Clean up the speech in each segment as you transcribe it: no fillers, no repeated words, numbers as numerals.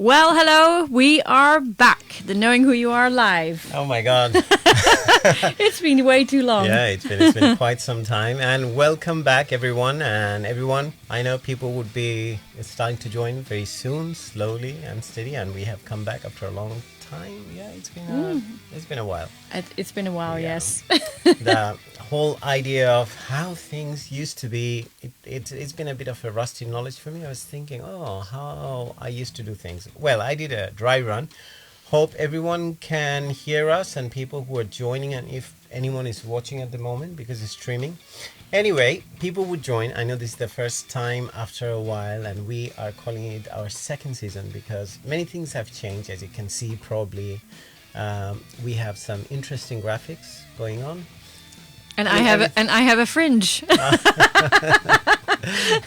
Well, hello, we are back. The Knowing Who You Are live. Oh my God. It's been way too long. Yeah, it's been quite some time. And welcome back, everyone. And everyone, I know people would be starting to join very soon, slowly and steady. And we have come back after a long time. Yeah, it's been a while. It's been a while, Yeah. yes. The whole idea of how things used to be, it's been a bit of a rusty knowledge for me. I was thinking, how I used to do things. Well, I did a dry run. Hope everyone can hear us and people who are joining, and if anyone is watching at the moment because it's streaming. Anyway, people would join. I know this is the first time after a while, and we are calling it our second season because many things have changed. As you can see, probably we have some interesting graphics going on. And I have a fringe.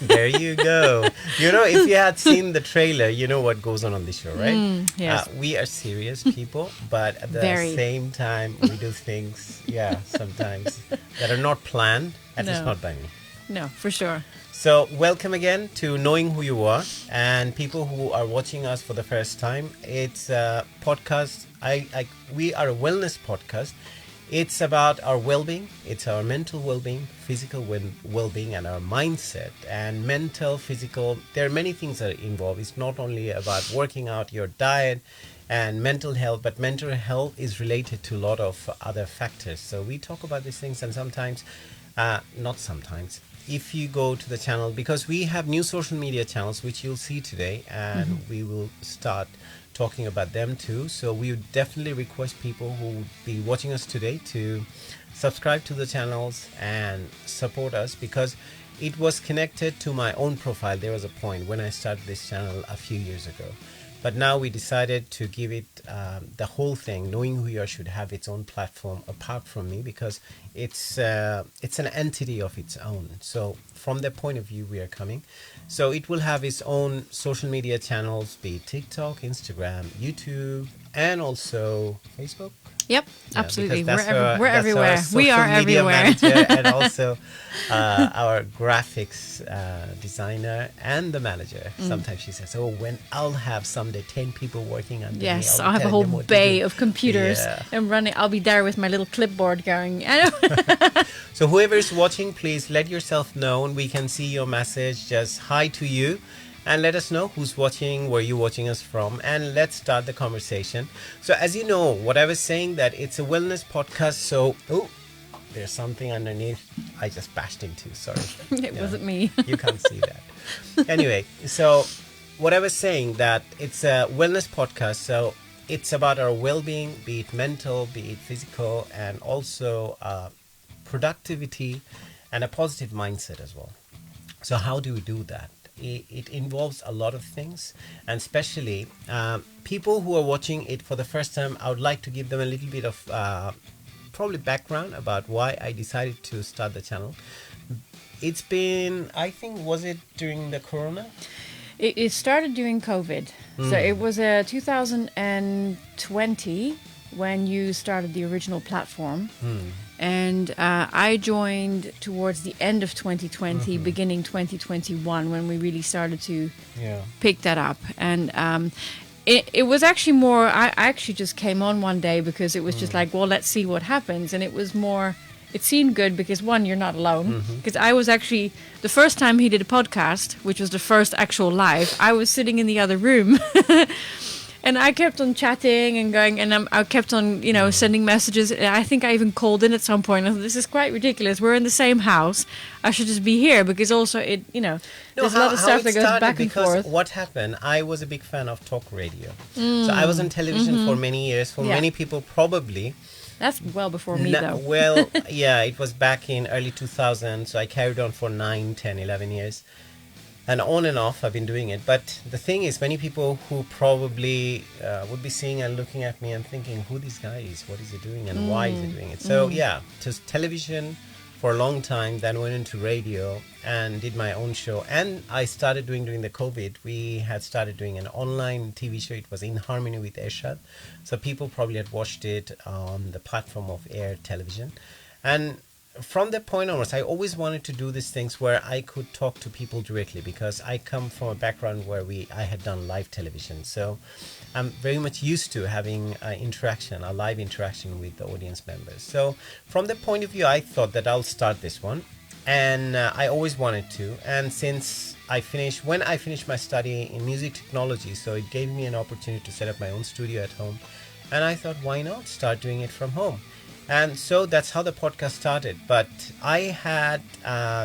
There you go. You know, if you had seen the trailer, you know what goes on this show, right? Yes. We are serious people, but at the same time, we do things, sometimes that are not planned, at least not by me. No, for sure. So, welcome again to Knowing Who You Are, and people who are watching us for the first time. It's a podcast. We are a wellness podcast. It's about our well-being. It's our mental well-being, physical well-being, and our mindset. And mental, physical, there are many things that are involved. It's not only about working out, your diet, and mental health, but mental health is related to a lot of other factors. So we talk about these things, and sometimes, not sometimes, if you go to the channel, because we have new social media channels, which you'll see today, and we will start talking about them too. So we would definitely request people who would be watching us today to subscribe to the channels and support us, because it was connected to my own profile. There was a point when I started this channel a few years ago, but now we decided to give it the whole thing. Knowing Who You Are should have its own platform apart from me, because it's an entity of its own. So from the point of view we are coming, so it will have its own social media channels, be it TikTok, Instagram, YouTube, and also Facebook. Yep, absolutely. That's We're everywhere. Our We are social media everywhere. manager and also our graphics designer and the manager. Sometimes she says, when I'll have someday 10 people working under me. Yes, I'll have a whole bay of computers and running. I'll be there with my little clipboard going. So whoever is watching, please let yourself know, and we can see your message. Just hi to you and let us know who's watching, where you're watching us from, and let's start the conversation. So as you know, what I was saying, that it's a wellness podcast. So, there's something underneath I just bashed into. Sorry. It wasn't me. You can't see that. Anyway, so what I was saying, that it's a wellness podcast. So it's about our well-being, be it mental, be it physical, and also productivity and a positive mindset as well. So how do we do that? It involves a lot of things, and especially people who are watching it for the first time, I would like to give them a little bit of probably background about why I decided to start the channel. It's been, I think, was it during the Corona? It started during COVID. So it was 2020 when you started the original platform. And I joined towards the end of 2020, beginning 2021, when we really started to pick that up. And it was actually more, I actually just came on one day because it was just like, well, let's see what happens. And it was more, it seemed good because, one, you're not alone. Because I was actually, the first time he did a podcast, which was the first actual live, I was sitting in the other room. And I kept on chatting and going, and I kept on, sending messages. I think I even called in at some point. I thought, this is quite ridiculous. We're in the same house. I should just be here, because also there's a lot of stuff that goes back and forth. What happened? I was a big fan of talk radio, so I was on television for many years. For many people, probably. That's well before me, though. Well, it was back in early 2000. So I carried on for 9, 10, 11 years. And on and off, I've been doing it. But the thing is, many people who probably would be seeing and looking at me and thinking, who this guy is, what is he doing, and why is he doing it? So, just television for a long time, then went into radio and did my own show. And I started during the COVID, we had started doing an online TV show. It was In Harmony with Ershad. So people probably had watched it on the platform of Air Television. And from that point onwards, I always wanted to do these things where I could talk to people directly, because I come from a background where I had done live television. So I'm very much used to having a live interaction with the audience members. So from that point of view, I thought that I'll start this one. And I always wanted to. And since when I finished my study in music technology, so it gave me an opportunity to set up my own studio at home. And I thought, why not start doing it from home? And so that's how the podcast started. But I had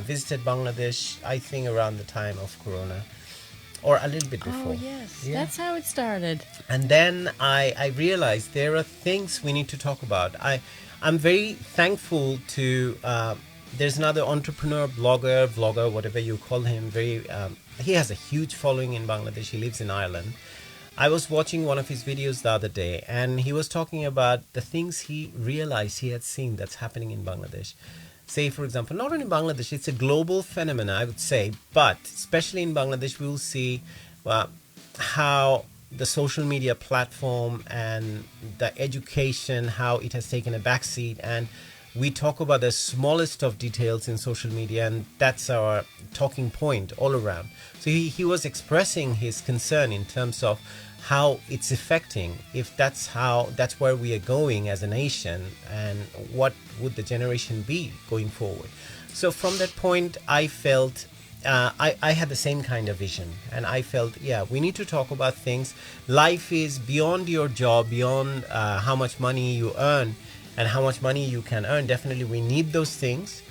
visited Bangladesh, I think, around the time of Corona, or a little bit before. Oh, yes. Yeah. That's how it started. And then I realized there are things we need to talk about. I'm very thankful to... there's another entrepreneur, vlogger, whatever you call him. He has a huge following in Bangladesh. He lives in Ireland. I was watching one of his videos the other day, and he was talking about the things he realized he had seen that's happening in Bangladesh. Say, for example, not only Bangladesh, it's a global phenomenon, I would say, but especially in Bangladesh, we will see how the social media platform and the education, how it has taken a backseat. And we talk about the smallest of details in social media, and that's our talking point all around. So he was expressing his concern in terms of how it's affecting, if that's where we are going as a nation, and what would the generation be going forward. So from that point, I felt I had the same kind of vision, and I felt, we need to talk about things. Life is beyond your job, beyond how much money you earn and how much money you can earn. Definitely we need those things.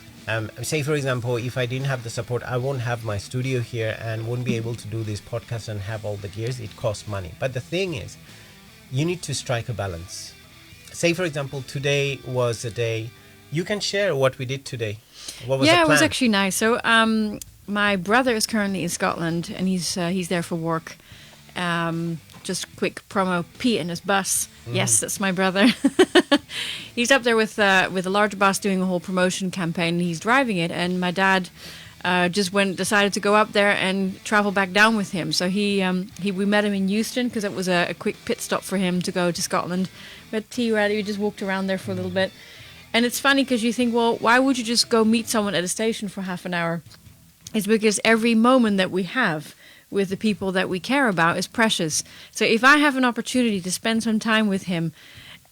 Say, for example, if I didn't have the support, I won't have my studio here and won't be able to do this podcast and have all the gears. It costs money. But the thing is, you need to strike a balance. Say, for example, today was a day. You can share what we did today. What was the plan? It was actually nice. So my brother is currently in Scotland, and he's there for work. Just quick promo, Pete and his bus. Mm-hmm. Yes, that's my brother. He's up there with a large bus doing a whole promotion campaign. He's driving it, and my dad decided to go up there and travel back down with him. So we met him in Euston because it was a quick pit stop for him to go to Scotland. We had tea ready. We just walked around there for a little bit. And it's funny because you think, well, why would you just go meet someone at a station for half an hour? It's because every moment that we have with the people that we care about is precious. So if I have an opportunity to spend some time with him,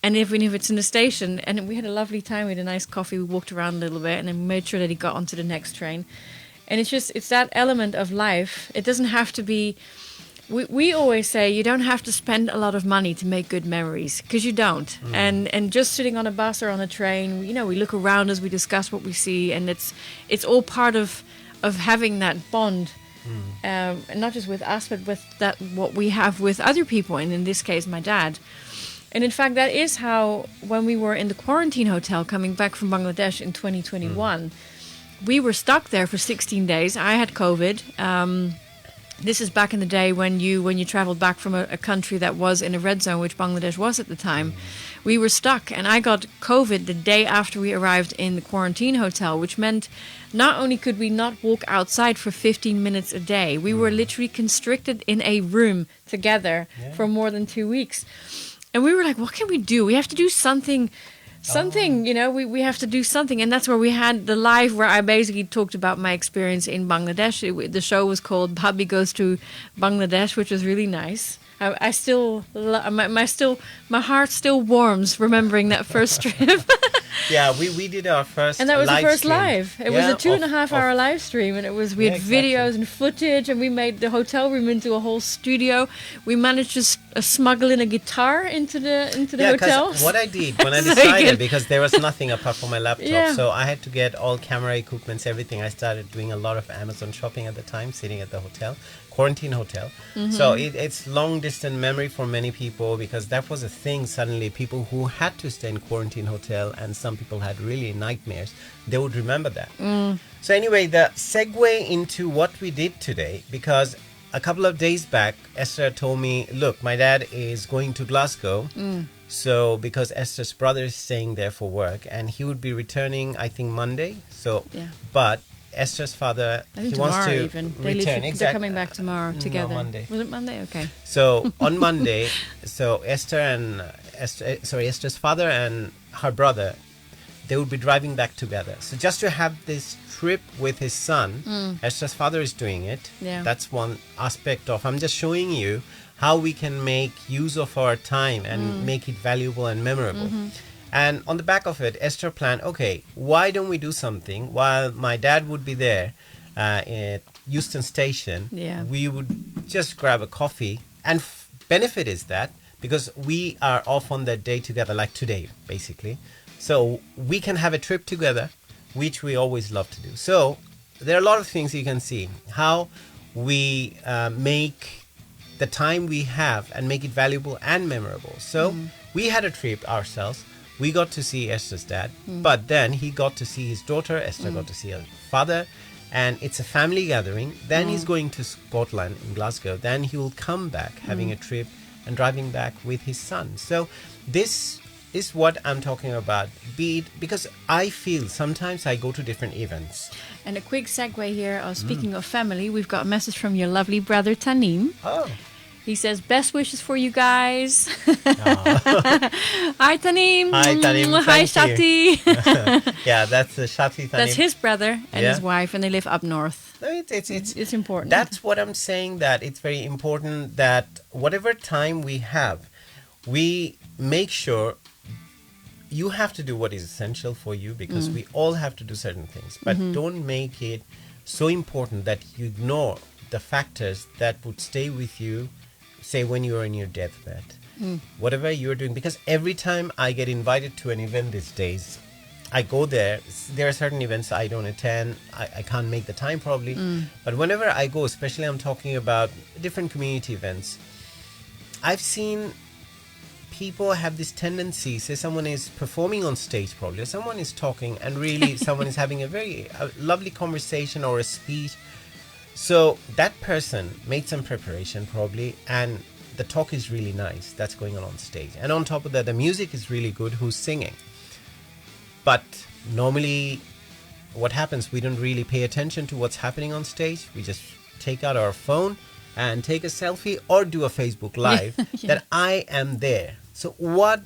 and even if it's in the station, and we had a lovely time, we had a nice coffee, we walked around a little bit, and then made sure that he got onto the next train. And it's that element of life. It doesn't have to be... We always say you don't have to spend a lot of money to make good memories, because you don't. And just sitting on a bus or on a train, we look around as we discuss what we see, and it's all part of having that bond. And not just with us, but with what we have with other people, and in this case, my dad. And in fact, that is how, when we were in the quarantine hotel coming back from Bangladesh in 2021, we were stuck there for 16 days. I had COVID. This is back in the day when you traveled back from a country that was in a red zone, which Bangladesh was at the time. We were stuck, and I got COVID the day after we arrived in the quarantine hotel, which meant not only could we not walk outside for 15 minutes a day, we were literally constricted in a room together for more than 2 weeks. And we were like, what can we do? We have to do something, we have to do something. And that's where we had the live, where I basically talked about my experience in Bangladesh. The show was called Bhabhi Goes to Bangladesh, which was really nice. I still, my heart still warms remembering that first trip. Yeah, we did our first, and that was the first stream. Live. It was a 2.5 hour live stream, and we had videos and footage, and we made the hotel room into a whole studio. We managed to smuggle in a guitar into the hotel. What I did when I decided, because there was nothing apart from my laptop, so I had to get all camera equipments, everything. I started doing a lot of Amazon shopping at the time, sitting at the hotel. Quarantine hotel. So it's long distance memory for many people, because that was a thing. Suddenly people who had to stay in quarantine hotel, and some people had really nightmares, they would remember that. So anyway, the segue into what we did today, because a couple of days back Esther told me, look, my dad is going to Glasgow, so because Esther's brother is staying there for work, and he would be returning, I think, Monday. So but Esther's father, he wants to return. They're coming back tomorrow together. No, Monday. Was it Monday? Okay. So on Monday, Esther's father and her brother, they would be driving back together. So just to have this trip with his son, Esther's father is doing it. Yeah. That's one aspect of, I'm just showing you how we can make use of our time and make it valuable and memorable. And on the back of it, Esther planned, okay, why don't we do something while my dad would be there at Euston Station? Yeah. We would just grab a coffee. And benefit is that because we are off on that day together, like today, basically. So we can have a trip together, which we always love to do. So there are a lot of things you can see, how we make the time we have and make it valuable and memorable. So we had a trip ourselves. We got to see Esther's dad, but then he got to see his daughter. Esther got to see her father, and it's a family gathering. Then he's going to Scotland in Glasgow. Then he will come back having a trip and driving back with his son. So this is what I'm talking about. Be it because I feel sometimes I go to different events. And a quick segue here, speaking of family, we've got a message from your lovely brother Tanim. Oh. He says, best wishes for you guys. Hi, Tanim. Hi, Tanim. Hi, Thank you. Shati. Yeah, that's Shati Tanim. That's his brother and his wife, and they live up north. No, it's important. That's what I'm saying, that it's very important that whatever time we have, we make sure you have to do what is essential for you, because we all have to do certain things. But don't make it so important that you ignore the factors that would stay with you, say when you're in your deathbed, whatever you're doing. Because every time I get invited to an event these days, I go there. There are certain events I don't attend. I can't make the time probably. But whenever I go, especially I'm talking about different community events, I've seen people have this tendency, say someone is performing on stage probably, or someone is talking and really someone is having a lovely conversation or a speech. So that person made some preparation probably, and the talk is really nice that's going on stage. And on top of that, the music is really good, who's singing. But normally what happens, we don't really pay attention to what's happening on stage. We just take out our phone and take a selfie or do a Facebook Live that I am there. So what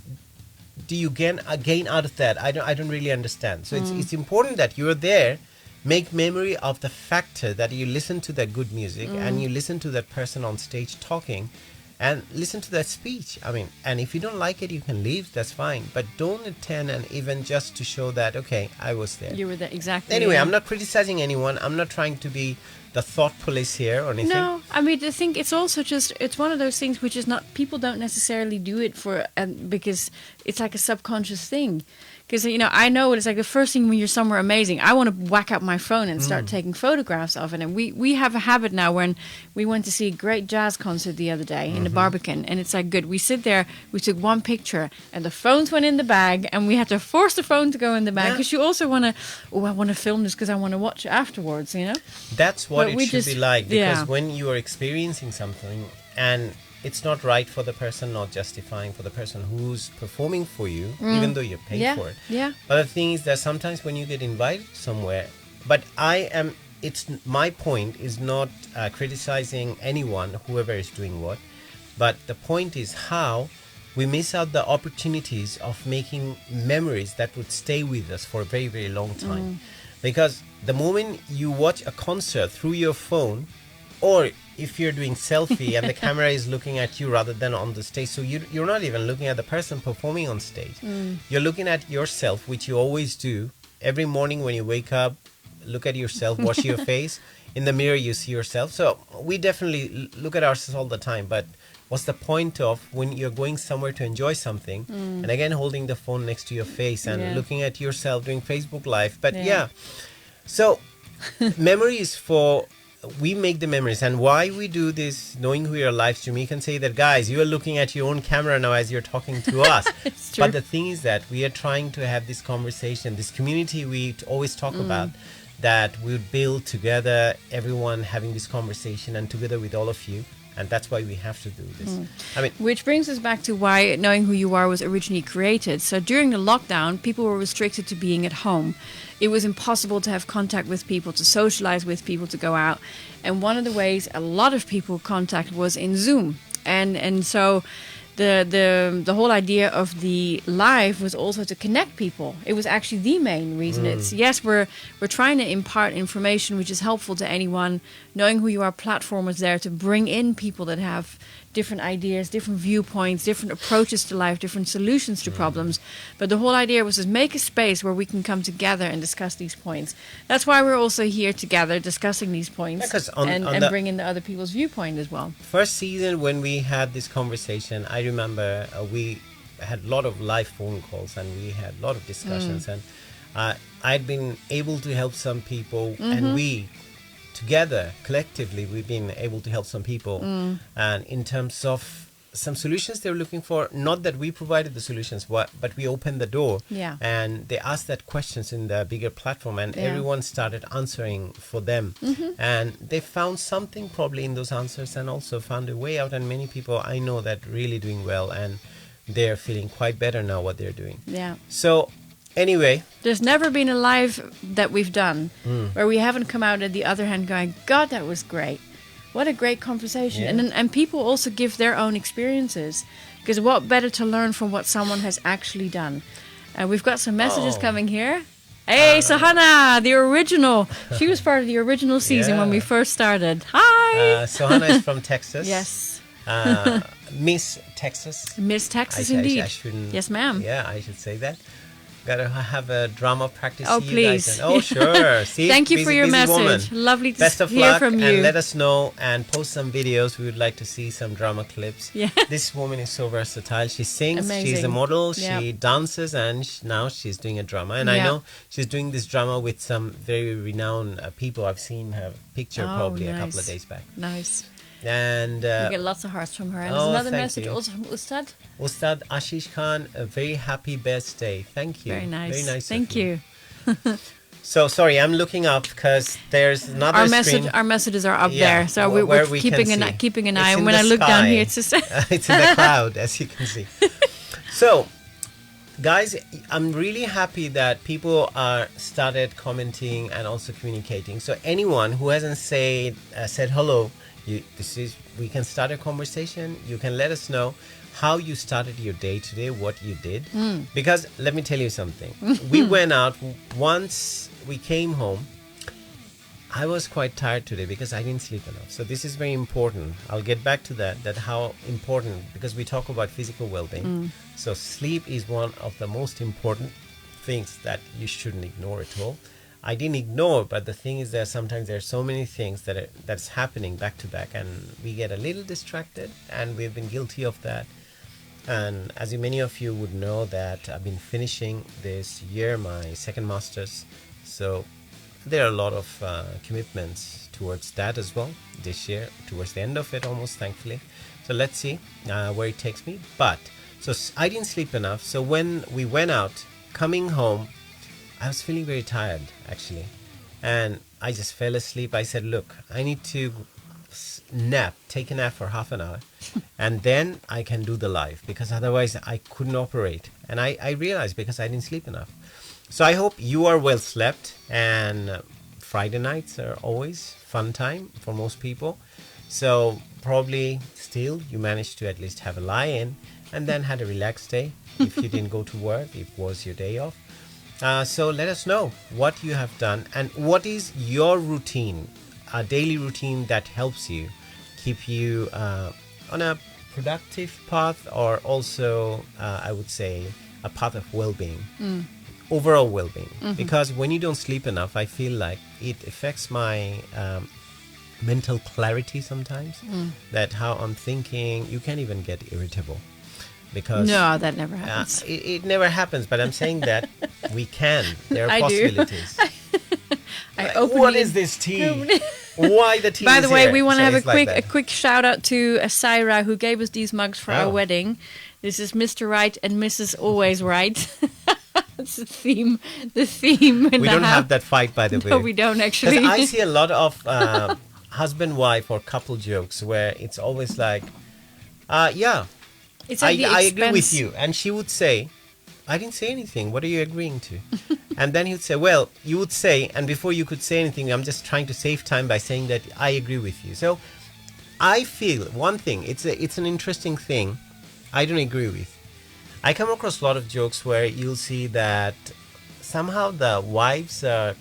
do you gain out of that? I don't really understand. So it's important that you're there. Make memory of the factor that you listen to that good music and you listen to that person on stage talking and listen to that speech. I mean, and if you don't like it, you can leave, that's fine. But don't attend an event just to show that, okay, I was there. You were there, exactly. Anyway, I'm not criticizing anyone. I'm not trying to be the thought police here or anything. No, I mean, I think it's also just, it's one of those things which is not, people don't necessarily do it for, because it's like a subconscious thing. Because, you know, I know it's like the first thing when you're somewhere amazing, I want to whack out my phone and start taking photographs of it. And we have a habit now when we went to see a great jazz concert the other day in the Barbican. And it's like, good, we sit there, we took one picture and the phones went in the bag and we had to force the phone to go in the bag. Because you also want to, I want to film this because I want to watch it afterwards, you know? That's what it should be like. Because yeah. when you are experiencing something and it's not right for the person, not justifying for the person who's performing for you, even though you're paid for it. Yeah. But the thing is that sometimes when you get invited somewhere, but my point is not criticizing anyone, whoever is doing what, but the point is how we miss out the opportunities of making memories that would stay with us for a very, very long time. Because the moment you watch a concert through your phone, or if you're doing selfie and the camera is looking at you rather than on the stage, so you're not even looking at the person performing on stage. You're looking at yourself, which you always do. Every morning when you wake up, look at yourself, wash your face. In the mirror, you see yourself. So we definitely look at ourselves all the time. But what's the point of when you're going somewhere to enjoy something and again holding the phone next to your face and looking at yourself doing Facebook Live? But so memory is for... we make the memories. And why we do this Knowing Who You Are live stream, you can say that, guys, you are looking at your own camera now as you're talking to us. It's true. But the thing is that we are trying to have this conversation, this community we always talk about, that we'll build together, everyone having this conversation and together with all of you. And that's why we have to do this. I mean, which brings us back to why Knowing Who You Are was originally created. So during the lockdown, people were restricted to being at home. It was impossible to have contact with people, to socialize with people, to go out. And one of the ways a lot of people contact was in Zoom. And so the whole idea of the live was also to connect people. It was actually the main reason. It's yes, we're trying to impart information which is helpful to anyone. Knowing Who You Are platform is there to bring in people that have different ideas, different viewpoints, different approaches to life, different solutions to problems. But the whole idea was to make a space where we can come together and discuss these points. That's why we're also here together discussing these points and bring in the other people's viewpoint as well. First season when we had this conversation, I remember we had a lot of live phone calls and we had a lot of discussions, and I'd been able to help some people, and we together collectively we've been able to help some people and in terms of some solutions they were looking for. Not that we provided the solutions, but we opened the door, and they asked that questions in the bigger platform, and everyone started answering for them, and they found something probably in those answers and also found a way out. And many people I know that really doing well, and they're feeling quite better now what they're doing. So anyway, there's never been a live that we've done where we haven't come out at the other hand going, God, that was great. What a great conversation. And people also give their own experiences, because what better to learn from what someone has actually done. We've got some messages coming here. Hey, Sohana, the original. She was part of the original season when we first started. Hi. Sohana is from Texas. Yes. Miss Texas. Miss Texas, indeed. I shouldn't. Yes, ma'am. Yeah, I should say that. Gotta have a drama practice. Oh, please. Oh, sure. See, thank you for your message. Woman. Lovely to Best of hear luck, from you. and let us know and post some videos. We would like to see some drama clips. Yeah. This woman is so versatile. She sings, amazing. She's a model, she dances, and now she's doing a drama. And I know she's doing this drama with some very renowned people. I've seen her picture probably a couple of days back. Nice. And we get lots of hearts from her. And there's another message also from Ustad. Ustad Ashish Khan, a very happy birthday. Thank you. Very nice. Very nice. Thank you. So sorry, I'm looking up because there's another screen. Our messages are up there, so we're keeping an eye. And when I look down here, it's just it's in the cloud, as you can see. So, guys, I'm really happy that people are started commenting and also communicating. So anyone who hasn't said hello, we can start a conversation. You can let us know how you started your day today, what you did. Because let me tell you something. We went out. Once we came home, I was quite tired today because I didn't sleep enough. So this is very important. I'll get back to that how important, because we talk about physical well-being. So sleep is one of the most important things that you shouldn't ignore at all. I didn't ignore, but the thing is that sometimes there are so many things that's happening back to back, and we get a little distracted, and we've been guilty of that. And as many of you would know that I've been finishing this year my second master's, so there are a lot of commitments towards that as well this year, towards the end of it almost, thankfully. So let's see where it takes me. But so I didn't sleep enough, so when we went out, coming home, I was feeling very tired actually, and I just fell asleep. I said, look, I need to take a nap for half an hour and then I can do the live, because otherwise I couldn't operate. And I realized because I didn't sleep enough. So I hope you are well slept, and Friday nights are always fun time for most people. So probably still you managed to at least have a lie-in and then had a relaxed day if you didn't go to work, if it was your day off. So let us know what you have done and what is your routine, a daily routine that helps you keep you on a productive path, or also I would say a path of well-being, overall well-being. Because when you don't sleep enough, I feel like it affects my mental clarity sometimes, that how I'm thinking, you can't even get irritable. Because no, that never happens. It never happens, but I'm saying that we can. There are possibilities. What is this tea? Why the tea? By the is way, here? we want to have a a quick shout out to Saira, who gave us these mugs for our wedding. This is Mr. Right and Mrs. Always Right. It's the theme. We don't have that fight, by the way. No, we don't actually. I see a lot of husband-wife or couple jokes where it's always like, yeah. It's like I agree with you. And she would say, I didn't say anything. What are you agreeing to? And then he would say, well, you would say, and before you could say anything, I'm just trying to save time by saying that I agree with you. So I feel one thing, it's an interesting thing. I don't agree with. I come across a lot of jokes where you'll see that somehow the wives are,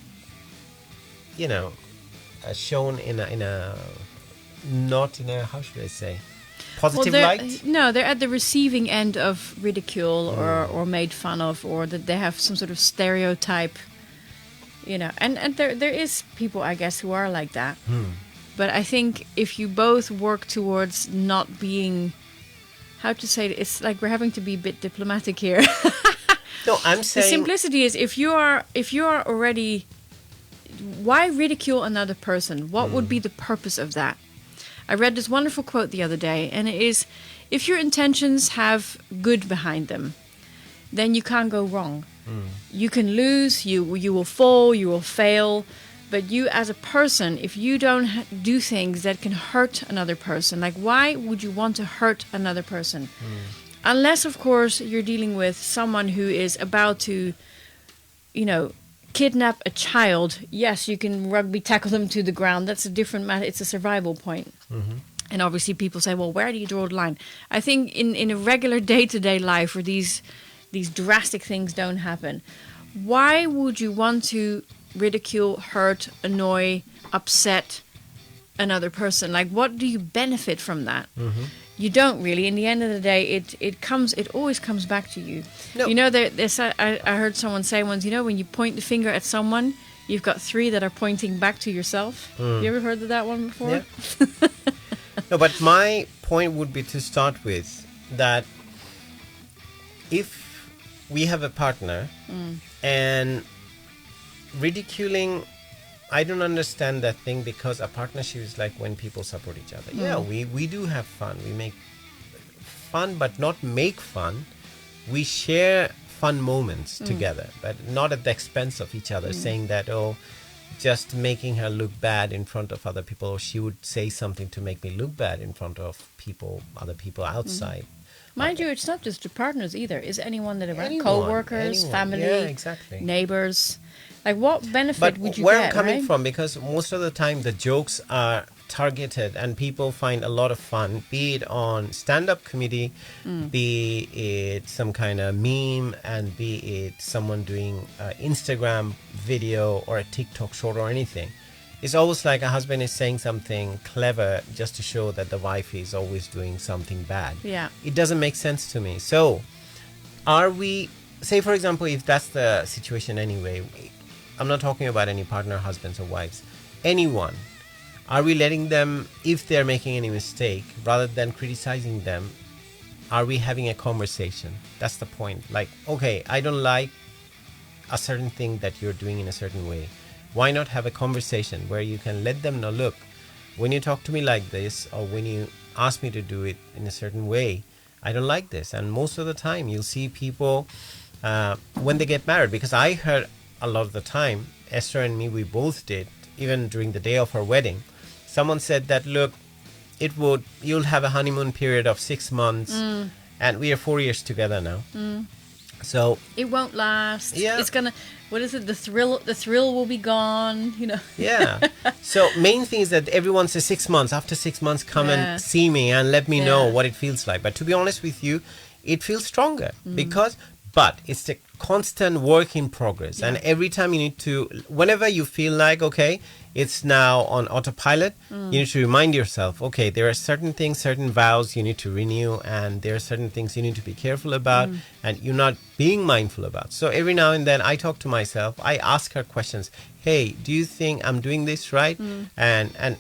shown in a not in a, how should I say, positive light. No, they're at the receiving end of ridicule or made fun of, or that they have some sort of stereotype. And there is people, I guess, who are like that. But I think if you both work towards not being, how to say it, it's like we're having to be a bit diplomatic here. No, I'm saying the simplicity is if you are already, why ridicule another person? What would be the purpose of that? I read this wonderful quote the other day, and it is, if your intentions have good behind them, then you can't go wrong. You can lose, you will fall, you will fail, but you as a person, if you don't do things that can hurt another person, like why would you want to hurt another person? Unless, of course, you're dealing with someone who is about to, kidnap a child. Yes, you can rugby tackle them to the ground. That's a different matter. It's a survival point. And obviously people say, well, where do you draw the line? I think in a regular day-to-day life where these drastic things don't happen, why would you want to ridicule, hurt, annoy, upset another person? Like, what do you benefit from that? You don't really. In the end of the day, it always comes back to you. No. I heard someone say once, when you point the finger at someone, you've got 3 that are pointing back to yourself. You ever heard of that one before? Yeah. No, but my point would be to start with that if we have a partner and ridiculing, I don't understand that thing, because a partnership is like when people support each other. Yeah, we do have fun. We make fun, but not make fun. We share fun moments together, but not at the expense of each other, saying that, just making her look bad in front of other people, or she would say something to make me look bad in front of other people outside. Mind you, it's not just your partners either. Is anyone that around? Co-workers, family, neighbors. Like, what benefit would you get? Where I'm coming from, because most of the time the jokes are targeted and people find a lot of fun, be it on stand-up comedy, be it some kind of meme, and be it someone doing an Instagram video or a TikTok short or anything. It's always like a husband is saying something clever just to show that the wife is always doing something bad. Yeah. It doesn't make sense to me. So, are we, say for example, if that's the situation anyway, I'm not talking about any partner, husbands or wives, anyone, are we letting them, if they're making any mistake, rather than criticizing them, are we having a conversation? That's the point. Like, okay, I don't like a certain thing that you're doing in a certain way. Why not have a conversation where you can let them know, look, when you talk to me like this, or when you ask me to do it in a certain way, I don't like this. And most of the time you'll see people when they get married, because I heard a lot of the time, Esther and me, we both did, even during the day of our wedding, someone said that, look, you'll have a honeymoon period of 6 months, and we are 4 years together now. So it won't last. Yeah. It's gonna, what is it? The thrill will be gone, Yeah. So main thing is that everyone says 6 months. After 6 months, come and see me and let me know what it feels like. But to be honest with you, it feels stronger but it's the constant work in progress. And every time you need to, whenever you feel like, okay, it's now on autopilot, you need to remind yourself, okay, there are certain things, certain vows you need to renew, and there are certain things you need to be careful about, and you're not being mindful about. So every now and then I talk to myself, I ask her questions. Hey, do you think I'm doing this right? And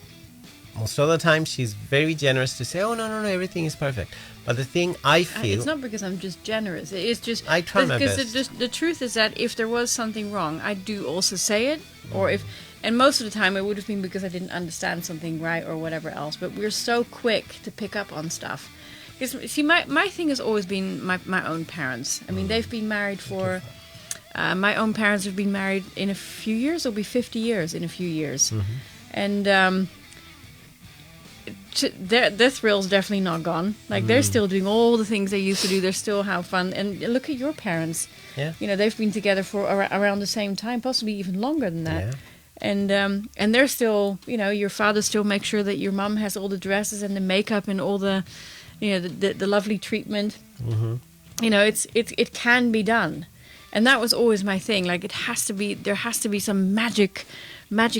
most of the time she's very generous to say, oh, no, everything is perfect. But the thing I feel... It's not because I'm just generous. It's just... I try my best. Because the truth is that if there was something wrong, I do also say it. Or if... And most of the time it would have been because I didn't understand something right or whatever else. But we're so quick to pick up on stuff. Because, see, my thing has always been my own parents. I mean, they've been married for... my own parents have been married in a few years. It'll be 50 years in a few years. And... their thrill's definitely not gone. Like, they're still doing all the things they used to do. They still have fun. And look at your parents. Yeah. They've been together for around the same time, possibly even longer than that. Yeah. And they're still, your father still makes sure that your mum has all the dresses and the makeup and all the the lovely treatment. It can be done. And that was always my thing. Like, there has to be some magic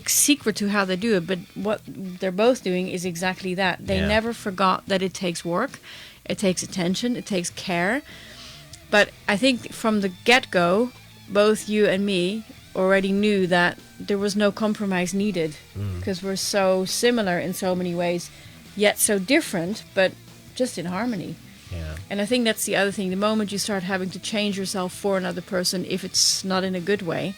secret to how they do it. But what they're both doing is exactly that. They never forgot that it takes work, it takes attention, it takes care. But I think from the get-go, both you and me already knew that there was no compromise needed, because we're so similar in so many ways, yet so different, but just in harmony. Yeah. And I think that's the other thing. The moment you start having to change yourself for another person, if it's not in a good way,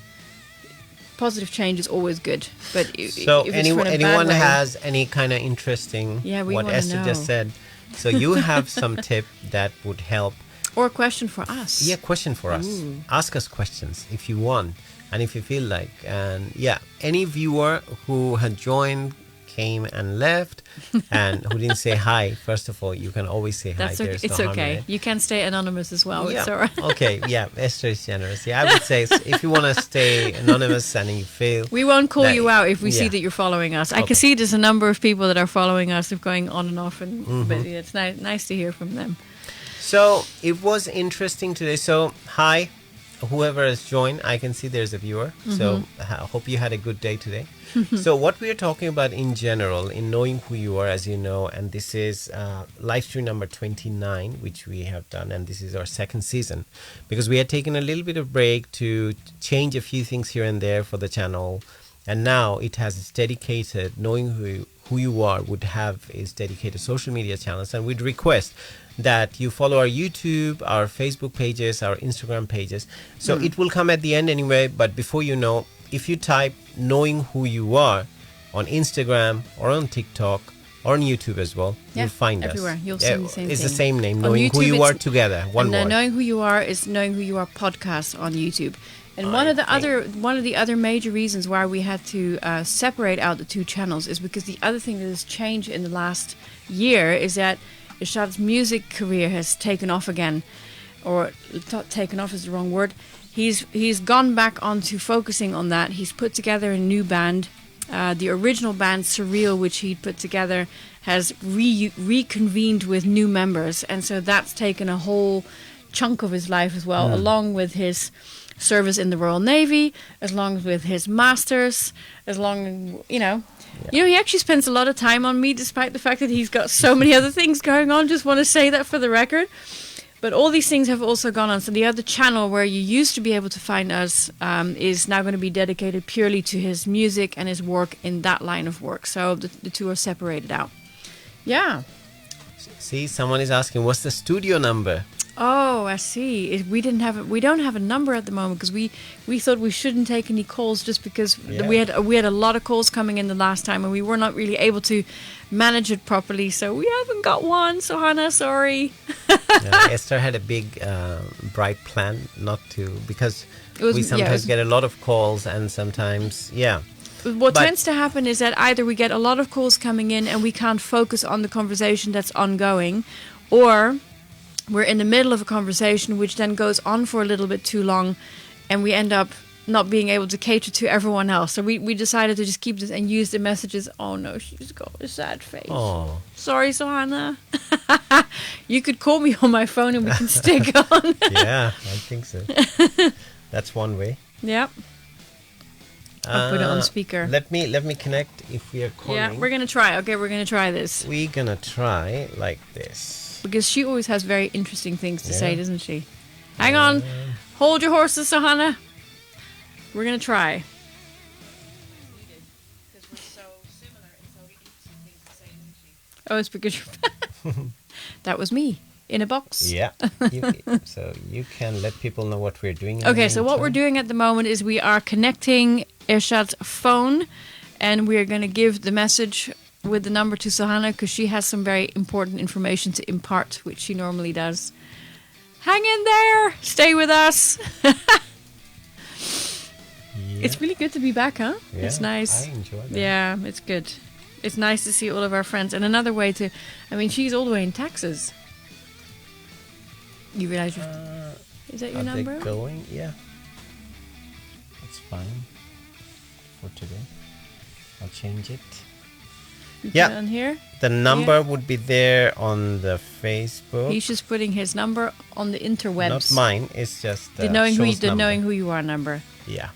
positive change is always good. But so if it's for in a anyone bad way, has any kind of interesting, what Esther just said. So you have some tip that would help. Or a question for us. Yeah, question for us. Ask us questions if you want and if you feel like. And any viewer who had joined, came and left, and who didn't say hi, first of all, you can always say hi. That's okay. It's okay. You can stay anonymous as well. Yeah. It's all right. Okay, Esther is generous. Yeah, I would say if you want to stay anonymous and you feel... We won't call you out if we see that you're following us. I can see there's a number of people that are following us, going on and off, but it's nice to hear from them. So it was interesting today. So hi, whoever has joined. I can see there's a viewer. So I hope you had a good day today. So what we are talking about in general, in Knowing Who You Are, as you know, and this is live stream number 29, which we have done, and this is our second season, because we had taken a little bit of break to change a few things here and there for the channel, and now it has its dedicated, Knowing Who You Are would have its dedicated social media channels, and we'd request that you follow our YouTube, our Facebook pages, our Instagram pages. So it will come at the end anyway, but before you know, if you type Knowing Who You Are on Instagram or on TikTok or on YouTube as well, you'll find everywhere. us. You'll see the same It's thing. the same name, On Knowing YouTube, Who You Are together. One word. Knowing Who You Are is Knowing Who You Are podcast on YouTube. And one of the other major reasons why we had to separate out the two channels is because the other thing that has changed in the last year is that Ershad's music career has taken off again, or taken off is the wrong word. He's gone back onto focusing on that. He's put together a new band. The original band Surreal, which he'd put together, has reconvened with new members, and so that's taken a whole chunk of his life as well, along with his service in the Royal Navy, as long as with his masters, as long he actually spends a lot of time on me, despite the fact that he's got so many other things going on. Just want to say that for the record. But all these things have also gone on. So the other channel where you used to be able to find us is now going to be dedicated purely to his music and his work in that line of work. So the two are separated out. Yeah. See, someone is asking, what's the studio number? Oh, I see. We don't have a number at the moment because we thought we shouldn't take any calls just because we had a lot of calls coming in the last time and we were not really able to manage it properly. So we haven't got one. So Hannah, sorry. Esther had a big, bright plan not to, because we sometimes get a lot of calls and sometimes, What tends to happen is that either we get a lot of calls coming in and we can't focus on the conversation that's ongoing, or we're in the middle of a conversation which then goes on for a little bit too long and we end up not being able to cater to everyone else. So we decided to just keep this and use the messages. Oh no, she's got a sad face. Oh. Sorry, Sohana. You could call me on my phone and we can stick on. Yeah, I think so. That's one way. Yep. I'll put it on speaker. Let me connect if we are calling. Yeah, we're going to try. Okay, we're going to try this. We're going to try like this. Because she always has very interesting things to say, doesn't she? Hang on. Hold your horses, Sohana. We're going to try. Because we're so similar and so interesting things to say, isn't she? Oh, it's because you're... That was me in a box. Yeah. So you can let people know what we're doing. Okay, so what we're doing at the moment is we are connecting Ershad's phone and we are going to give the message with the number to Sohana because she has some very important information to impart, which she normally does. Hang in there. Stay with us. It's really good to be back, huh? Yeah, it's nice. I enjoy that. Yeah, it's good. It's nice to see all of our friends. And another way to... I mean, she's all the way in Texas. You realize... is that your number? Are they going? Yeah. That's fine for today. I'll change it. You Yeah. put it on here. The number would be there on the Facebook. He's just putting his number on the interwebs. Not mine. It's just The knowing number. who you are number. Yeah.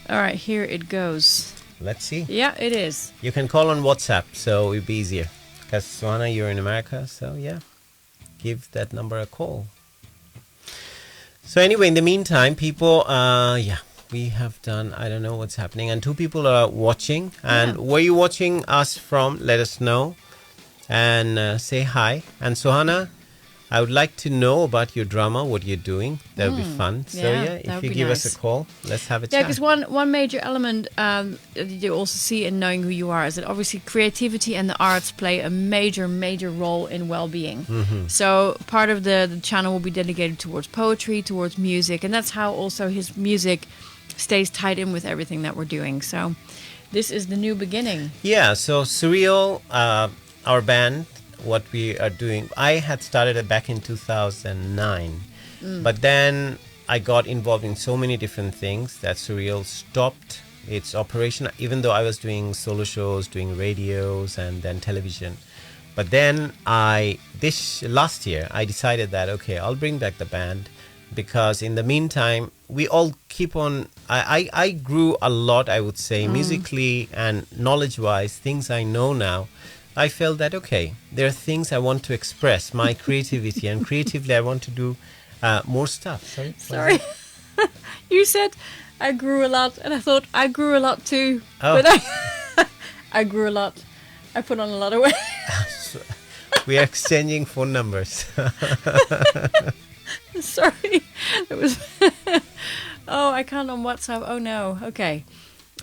All right, here it goes. Let's see. Yeah, it is. You can call on WhatsApp, so it'll be easier. Because Suhana, you're in America, so yeah, give that number a call. So anyway, in the meantime, people, we have done, I don't know what's happening, and 2 people are watching. And where you watching us from, let us know and say hi. And Suhana, I would like to know about your drama, what you're doing. That would be fun. So if you give us a call, let's have a chat. Yeah, because one major element you also see in knowing who you are is that obviously creativity and the arts play a major role in well-being. So part of the channel will be dedicated towards poetry, towards music, and that's how also his music stays tied in with everything that we're doing. So this is the new beginning. Yeah, so Surreal, our band, what we are doing, I had started it back in 2009, but then I got involved in so many different things that Surreal stopped its operation, even though I was doing solo shows, doing radios and then television. But then this last year I decided that okay, I'll bring back the band, because in the meantime we all keep on, I grew a lot, I would say, musically and knowledge wise, things I know now. I felt that, okay, there are things I want to express, my creativity, and creatively I want to do more stuff. Sorry. You said I grew a lot, and I thought I grew a lot too. Oh. But I grew a lot. I put on a lot of weight. We are exchanging phone numbers. Sorry. It was... Oh, I can't on WhatsApp. Oh, no. Okay.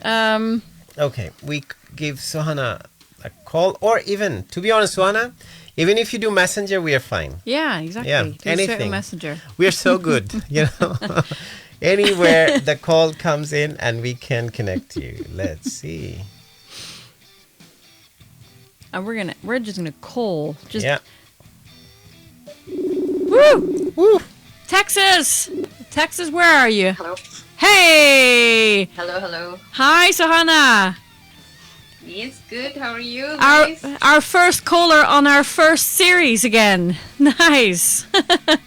Okay, we give Suhana a call, or even, to be honest, Suhana, even if you do Messenger, we are fine. Yeah, exactly. Yeah, Do anything. Messenger. We are so good, you know. Anywhere the call comes in and we can connect you. Let's see. And we're just gonna call. Yeah. Woo! Woo! Texas, where are you? Hello. Hey! Hello. Hi, Suhana. Yes, good. How are you guys? Our first caller on our first series again. Nice. I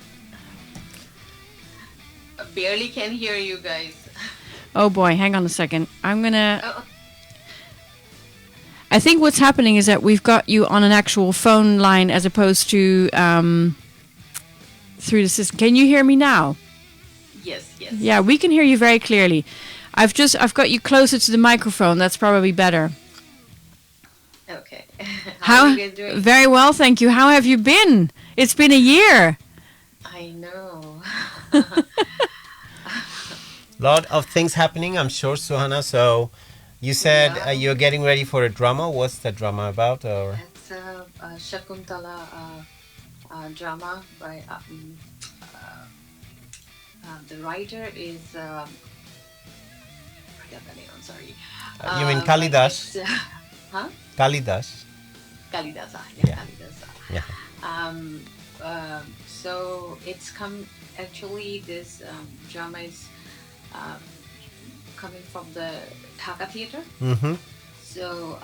barely can hear you guys. Oh boy, hang on a second. I'm gonna... Oh. I think what's happening is that we've got you on an actual phone line as opposed to through the system. Can you hear me now? Yes. Yeah, we can hear you very clearly. I've got you closer to the microphone. That's probably better. Okay. How are you guys doing? Very well, thank you. How have you been? It's been a year. I know. Lot of things happening, I'm sure, Suhana. So you said you're getting ready for a drama. What's the drama about? Or It's a Shakuntala drama by the writer is I forgot the name. I'm sorry. you mean Kalidas? Huh? Kalidas. Kalidasa. Yeah. Kalidasa. Yeah. So it's actually this drama is coming from the Dhaka Theater. Mm-hmm. So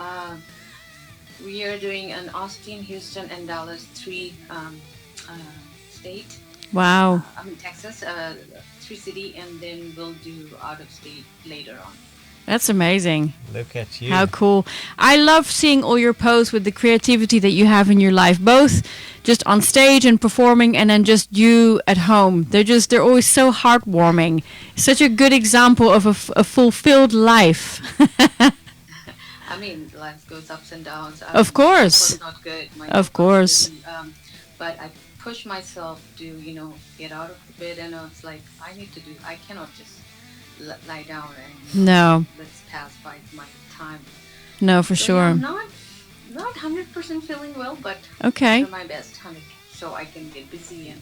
we are doing an Austin, Houston, and Dallas 3 state. Wow. Texas, 3 city, and then we'll do out of state later on. That's amazing. Look at you. How cool. I love seeing all your posts with the creativity that you have in your life, both just on stage and performing and then just you at home. They're always so heartwarming. Such a good example of a fulfilled life. I mean, life goes ups and downs. Of course. It's not good. Of course. But I push myself to, get out of the bed, and it's like, I cannot just lie down and let's pass by my time. No, for sure. I'm not 100% feeling well, but okay. I'm my best, so I can get busy and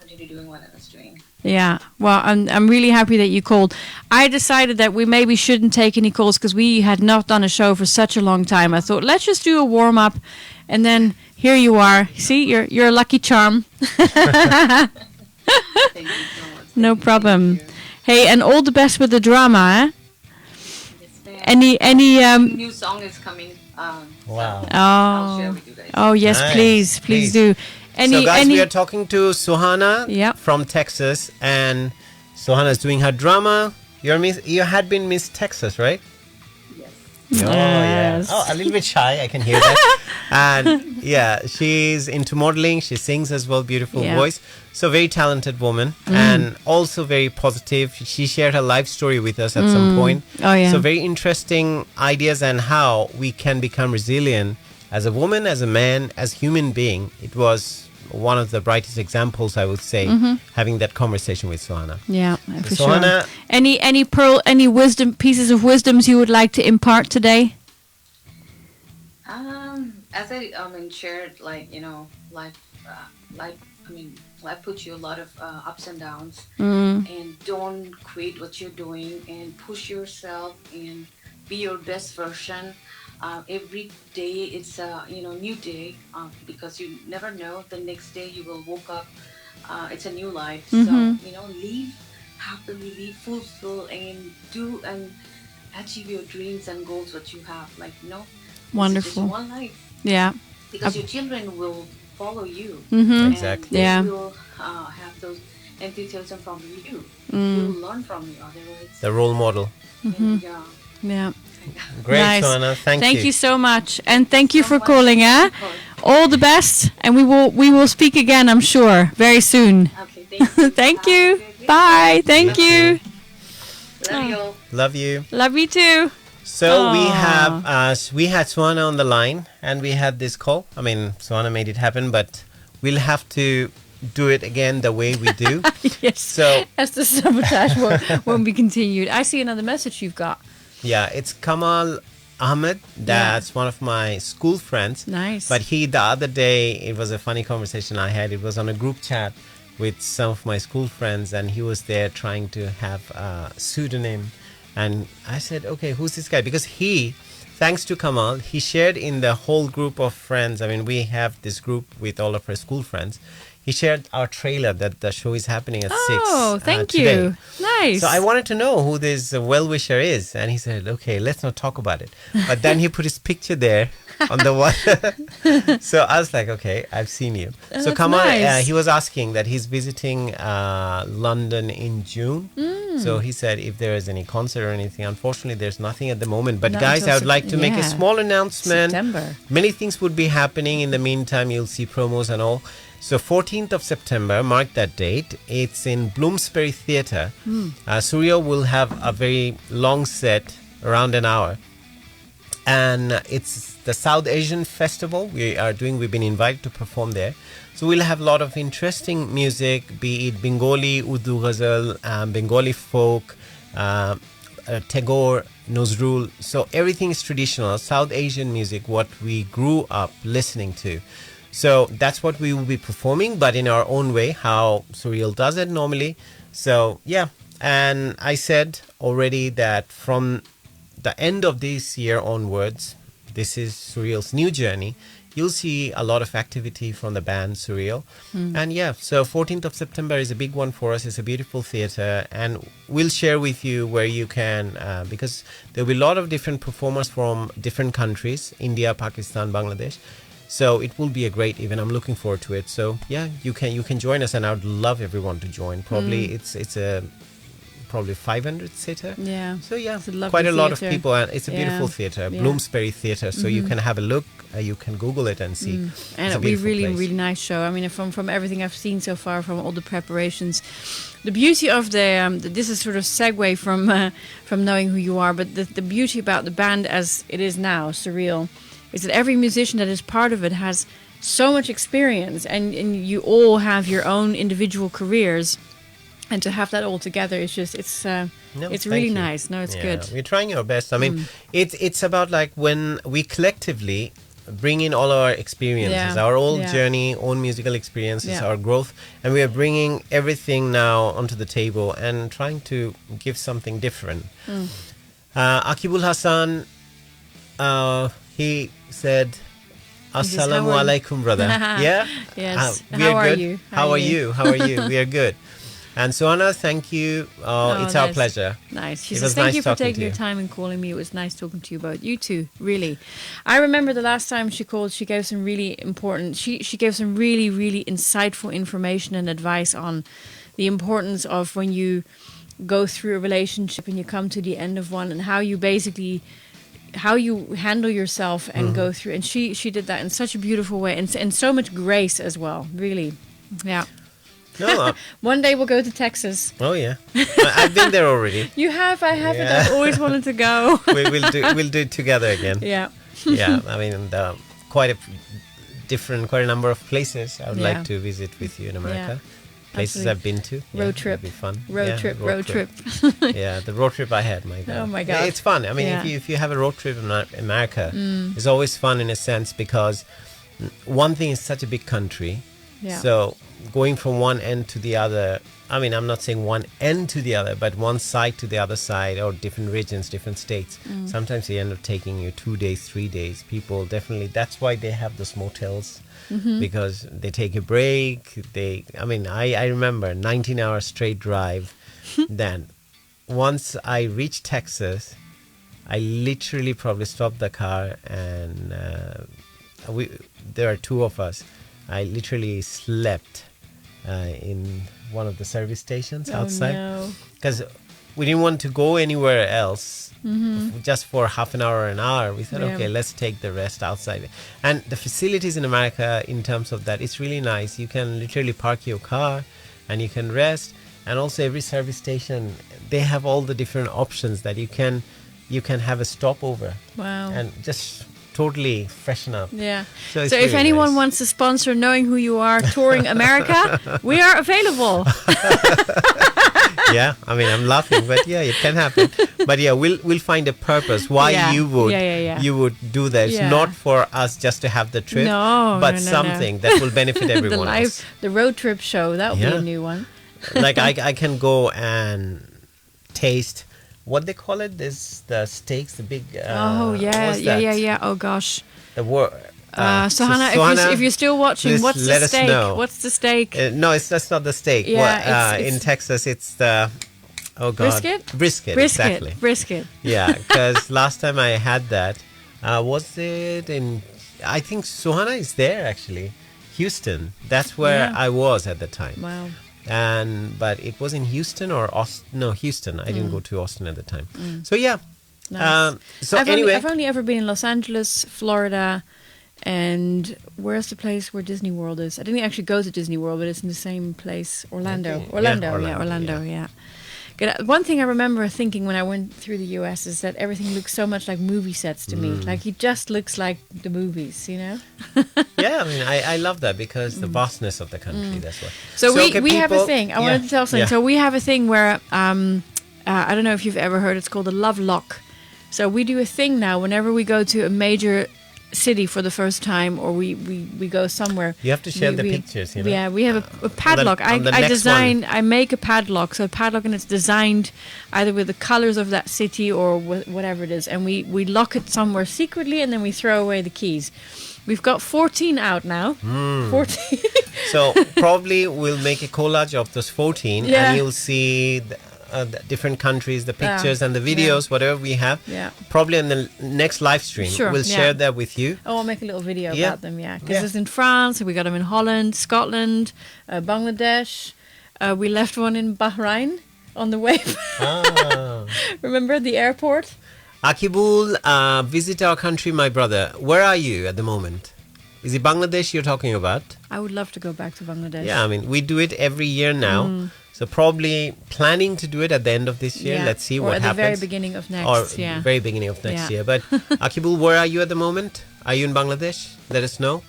continue doing what I was doing. Yeah, well, I'm really happy that you called. I decided that we maybe shouldn't take any calls because we had not done a show for such a long time. I thought let's just do a warm up, and then here you are. See, you're a lucky charm. Thank you so much. No problem. Hey, and all the best with the drama, eh? Yes, ma'am. Any new song is coming Wow. I'll share with you guys. Oh yes, Nice. please do. So guys, we are talking to Suhana Yep. from Texas, and Suhana is doing her drama. You had been Miss Texas, right? Yes. Oh, yeah. Oh, a little bit shy. I can hear that. And yeah, she's into modeling. She sings as well. Beautiful voice. So very talented woman and also very positive. She shared her life story with us at some point. Oh, yeah. So very interesting ideas and how we can become resilient as a woman, as a man, as human being. It was one of the brightest examples, I would say, having that conversation with Suhana. Yeah, for Suhana, sure. Any wisdom, pieces of wisdoms you would like to impart today? As I shared, like, life, life puts you a lot of ups and downs, and don't quit what you're doing and push yourself and be your best version. Every day it's a new day, because you never know the next day you will woke up. It's a new life, so live happily, live fulfill, and do and achieve your dreams and goals. What you have, wonderful. It's just one life. Yeah, because your children will follow you. Exactly. And they will have those enthusiasm from you. You'll learn from you. Otherwise, the role model. Yeah. Great, Nice. Suhana. Thank you. Thank you so much, and thank you for calling. All the best, and we will speak again, I'm sure, very soon. Okay, thank you. Thank you. Bye. Thank you. Love you all. Love you. Love you too. So we had Suhana on the line, and we had this call. I mean, Suhana made it happen, but we'll have to do it again the way we do. Yes. So As the sabotage won't be continued. I see another message you've got. yeah, it's Kamal Ahmed. That's one of my school friends. Nice. But the other day, it was a funny conversation I had. It was on a group chat with some of my school friends, and he was there trying to have a pseudonym. And I said, okay, who's this guy? Because thanks to Kamal, he shared in the whole group of friends. I mean, we have this group with all of our school friends. He shared our trailer that the show is happening at 6. Oh, thank today. you. Nice. So I wanted to know who this well-wisher is. And he said, okay, let's not talk about it. But then he put his picture there on the one. So I was like, okay, I've seen you. So that's Kamal, nice. he was asking that he's visiting London in June. So he said if there is any concert or anything, unfortunately, there's nothing at the moment. But Not guys, until I would like to make a small announcement. September. Many things would be happening. In the meantime, you'll see promos and all. So 14th of September, mark that date. It's in Bloomsbury Theatre. Surya will have a very long set, around an hour. And it's the South Asian Festival we've been invited to perform there. So we'll have a lot of interesting music, be it Bengali, Urdu Ghazal, Bengali folk, Tagore, Nazrul. So everything is traditional, South Asian music, what we grew up listening to. So that's what we will be performing, but in our own way, how Surreal does it normally. So yeah, and I said already that from the end of this year onwards, this is Surreal's new journey. You'll see a lot of activity from the band Surreal. And yeah, so 14th of September is a big one for us. It's a beautiful theater, and we'll share with you where you can, because there'll be a lot of different performers from different countries, India, Pakistan, Bangladesh. So it will be a great event. I'm looking forward to it. So yeah, you can join us, and I would love everyone to join. Probably it's a probably 500 seater. Yeah. So yeah, It's quite a lot of theatre. people, and it's a beautiful theater, Bloomsbury Theatre. So you can have a look. You can Google it and see. It's And a it'll be beautiful really, place. really nice show. I mean, from everything I've seen so far, from all the preparations, the beauty of this is sort of segue from Knowing Who You Are, but the beauty about the band as it is now, Surreal, is that every musician that is part of it has so much experience, and you all have your own individual careers, and to have that all together is just it's really nice. No, it's good. We're trying our best. I mean, it's about like when we collectively bring in all our experiences, our own journey, own musical experiences, our growth, and we are bringing everything now onto the table and trying to give something different. Akibul Hassan, he said, Assalamu alaikum, brother. Yeah? Yes. We are How are good. you? How are you? How are you? We are good. And Suhana, thank you. It's our pleasure. Nice. She It says, was thank nice you for talking taking to your you. time and calling me. It was nice talking to you about you too, really. I remember the last time she called, she gave some really important, she gave some really, really insightful information and advice on the importance of when you go through a relationship and you come to the end of one, and how you handle yourself and go through. And she did that in such a beautiful way, and so much grace as well, really. Yeah. No, One day we'll go to Texas. oh yeah, I've been there already. You have, I haven't. Yeah. I've always wanted to go. We'll do it together again. Yeah. Yeah, I mean, quite a number of places I would Yeah. like to visit with you in America. Places absolutely. I've been to. Road trip. It'd be fun. Road Yeah, trip. Yeah, the road trip I had, my God. Oh my God. It's fun. I mean, Yeah. if you have a road trip in America, it's always fun in a sense, because one thing is such a big country. Yeah. So going from one end to the other, I mean, I'm not saying one end to the other, but one side to the other side, or different regions, different states. Sometimes they end up taking you 2 days, 3 days. People definitely, that's why they have those motels, because they take a break. I remember 19-hour straight drive. Then once I reached Texas, I literally probably stopped the car, and there are two of us. I literally slept in one of the service stations outside, because we didn't want to go anywhere else just for half an hour or an hour. We said, okay, let's take the rest outside. And the facilities in America, in terms of that, it's really nice. You can literally park your car and you can rest. And also every service station, they have all the different options that you can have a stopover. Wow. And just totally freshen up. Yeah. So it's So if really anyone nice. wants to sponsor Knowing Who You Are touring America, we are available. Yeah, I mean, I'm laughing, but yeah, it can happen. But yeah, we'll find a purpose why Yeah. you would Yeah. you would do that. It's Yeah. not for us just to have the trip, No, but no. something that will benefit everyone else. The road trip show, that would be Yeah. a new one. Like I can go and taste what they call it. This the steaks, the big. Oh what's that? yeah. Oh gosh. The word. So Hannah, if you're still watching, please what's let the us steak? know. What's the steak? No, that's not the steak. Yeah, it's in Texas, it's the. Oh God. Brisket? Brisket. Exactly. Brisket. Yeah, because last time I had that, was it in? I think Suhana is there actually, Houston. That's where Yeah. I was at the time. Wow. But it was in Houston or Austin? No, Houston. I didn't go to Austin at the time. So yeah. Nice. So I've only ever been in Los Angeles, Florida, and where's the place where Disney World is? I didn't actually go to Disney World, but it's in the same place, Orlando. Okay. Orlando, yeah. One thing I remember thinking when I went through the US is that everything looks so much like movie sets to me. Like it just looks like the movies, you know? Yeah, I mean, I love that because the vastness of the country, that's what. So okay, we have a people- thing. I wanted to tell something. Yeah. So we have a thing where I don't know if you've ever heard. It's called a love lock. So we do a thing now whenever we go to a major city for the first time, or we go somewhere. You have to share the pictures, you know? Yeah, we have a padlock. on the I next design. I make a padlock. So a padlock, and it's designed either with the colors of that city or whatever it is, and we lock it somewhere secretly, and then we throw away the keys. We've got 14 out now. 14. So probably we'll make a collage of those 14 Yeah. and you'll see the different countries, the pictures and the videos, whatever we have. Yeah. Probably in the next live stream, Sure, we'll yeah. share that with you. Oh, I'll make a little video Yeah. about them, yeah. Because Yeah. it's in France, we got them in Holland, Scotland, Bangladesh. We left one in Bahrain on the way. Ah. Remember the airport? Akibul, visit our country, my brother. Where are you at the moment? Is it Bangladesh you're talking about? I would love to go back to Bangladesh. Yeah, I mean, we do it every year now. So probably planning to do it at the end of this year. Yeah. Let's see or what at happens. the very beginning of next, Or yeah. very beginning of next Yeah. year. But Akibul, where are you at the moment? Are you in Bangladesh? Let us know.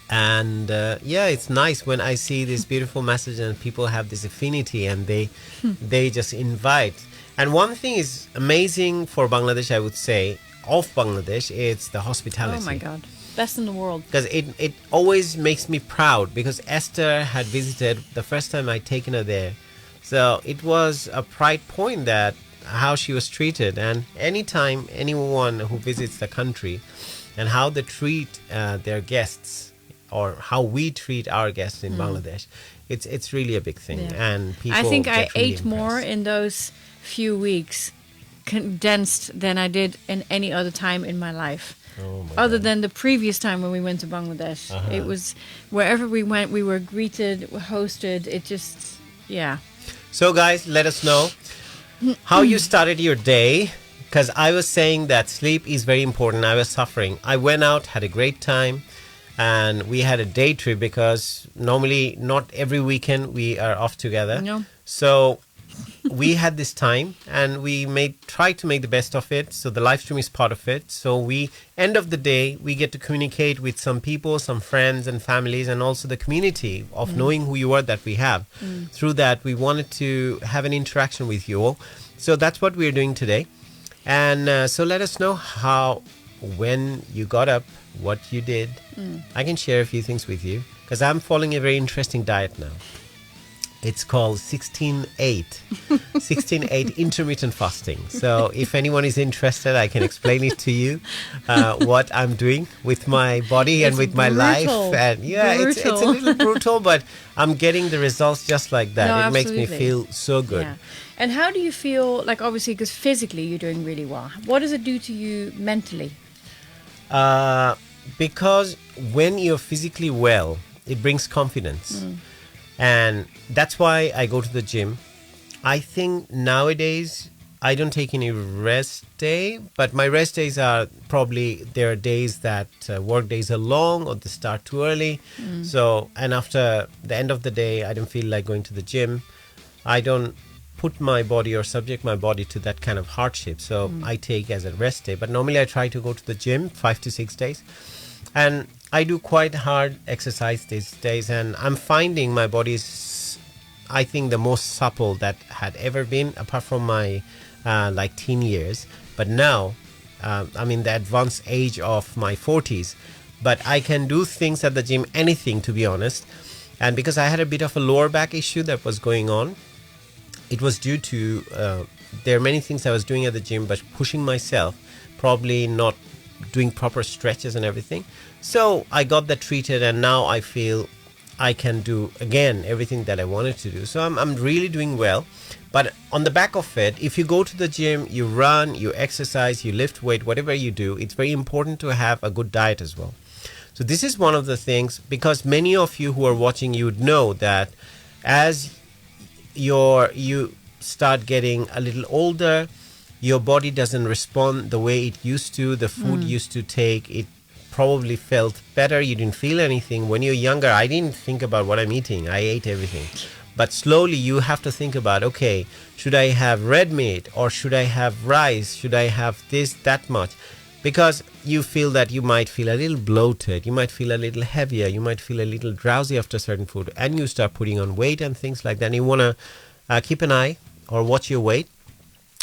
And yeah, it's nice when I see this beautiful message and people have this affinity and they just invite. And one thing is amazing for Bangladesh, I would say, of Bangladesh, it's the hospitality. Oh my God. Best in the world. Because it always makes me proud, because Esther had visited the first time I'd taken her there. So it was a pride point that how she was treated. And anytime anyone who visits the country and how they treat their guests, or how we treat our guests in Bangladesh, it's really a big thing. Yeah. And people I think I get really ate more impressed. in those few weeks condensed than I did in any other time in my life. Oh my Other God. than the previous time when we went to Bangladesh. It was, wherever we went, we were greeted, hosted. It just, yeah. So guys, let us know how you started your day, because I was saying that sleep is very important. I was suffering. I went out, had a great time, and we had a day trip because normally not every weekend we are off together. No. So we had this time and we tried to make the best of it. So the live stream is part of it. So end of the day, we get to communicate with some people, some friends and families, and also the community of knowing who you are that we have. Through that, we wanted to have an interaction with you all. So that's what we're doing today. And so let us know when you got up, what you did. I can share a few things with you because I'm following a very interesting diet now. It's called 16-8. 16-8 intermittent fasting. So if anyone is interested, I can explain it to you, what I'm doing with my body and It's with my life. brutal. And yeah, it's a little brutal, but I'm getting the results just like that. No, it makes me absolutely. feel so good. Yeah. And how do you feel, like, obviously, because physically you're doing really well. What does it do to you mentally? Because when you're physically well, it brings confidence. And that's why I go to the gym. I think nowadays I don't take any rest day, but my rest days are probably, there are days that work days are long or they start too early. So, and after the end of the day, I don't feel like going to the gym. I don't put my body or subject my body to that kind of hardship. So I take as a rest day. But normally I try to go to the gym 5 to 6 days. And I do quite hard exercise these days. And I'm finding my body is, I think, the most supple that had ever been, apart from my like teen years. But now, I'm in the advanced age of my 40s. But I can do things at the gym, anything, to be honest. And because I had a bit of a lower back issue that was going on, it was due to, there are many things I was doing at the gym, but pushing myself, probably not doing proper stretches and everything. So I got that treated, and now I feel I can do, again, everything that I wanted to do. So I'm really doing well. But on the back of it, if you go to the gym, you run, you exercise, you lift weight, whatever you do, it's very important to have a good diet as well. So this is one of the things, because many of you who are watching, you would know that as you start getting a little older, your body doesn't respond the way it used to. The food used to take, it probably felt better. You didn't feel anything. When you're younger, I didn't think about what I'm eating. I ate everything. But slowly you have to think about, okay, should I have red meat or should I have rice? Should I have this, that much? Because you feel that you might feel a little bloated, you might feel a little heavier, you might feel a little drowsy after certain food, and you start putting on weight and things like that. And you want to keep an eye or watch your weight.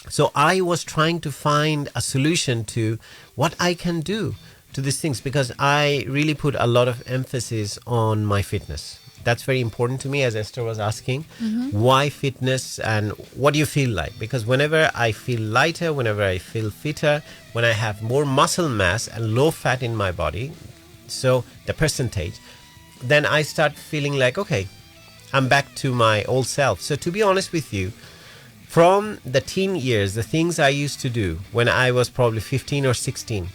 So I was trying to find a solution to what I can do to these things, because I really put a lot of emphasis on my fitness. That's very important to me, as Esther was asking. Why fitness and what do you feel like? Because whenever I feel lighter, whenever I feel fitter, when I have more muscle mass and low fat in my body, so the percentage, then I start feeling like, okay, I'm back to my old self. So to be honest with you, from the teen years, the things I used to do when I was probably 15 or 16,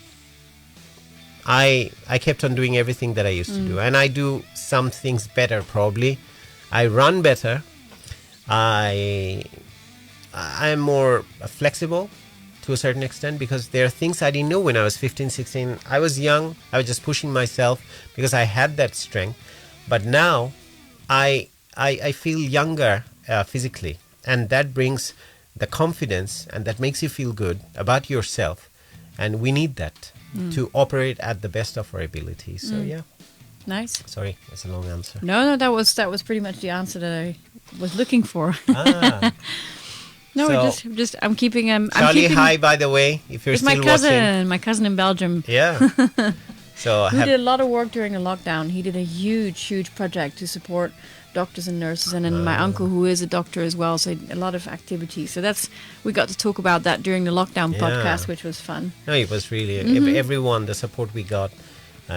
I kept on doing everything that I used to do. And I do some things better probably. I run better. I'm more flexible to a certain extent, because there are things I didn't know when I was 15, 16. I was young. I was just pushing myself because I had that strength. But now I feel younger physically. And that brings the confidence, and that makes you feel good about yourself. And we need that to operate at the best of our abilities. So yeah. Nice. Sorry, that's a long answer. No, that was pretty much the answer that I was looking for. No, So- I'm keeping Charlie, keeping, hi, by the way, if you're it's still my cousin, watching. my cousin in Belgium. Yeah. So Who did a lot of work during the lockdown. He did a huge project to support doctors and nurses, and then my uncle, who is a doctor as well, so a lot of activities. So we got to talk about that during the lockdown Yeah. podcast, which was fun. No, it was really everyone, the support we got.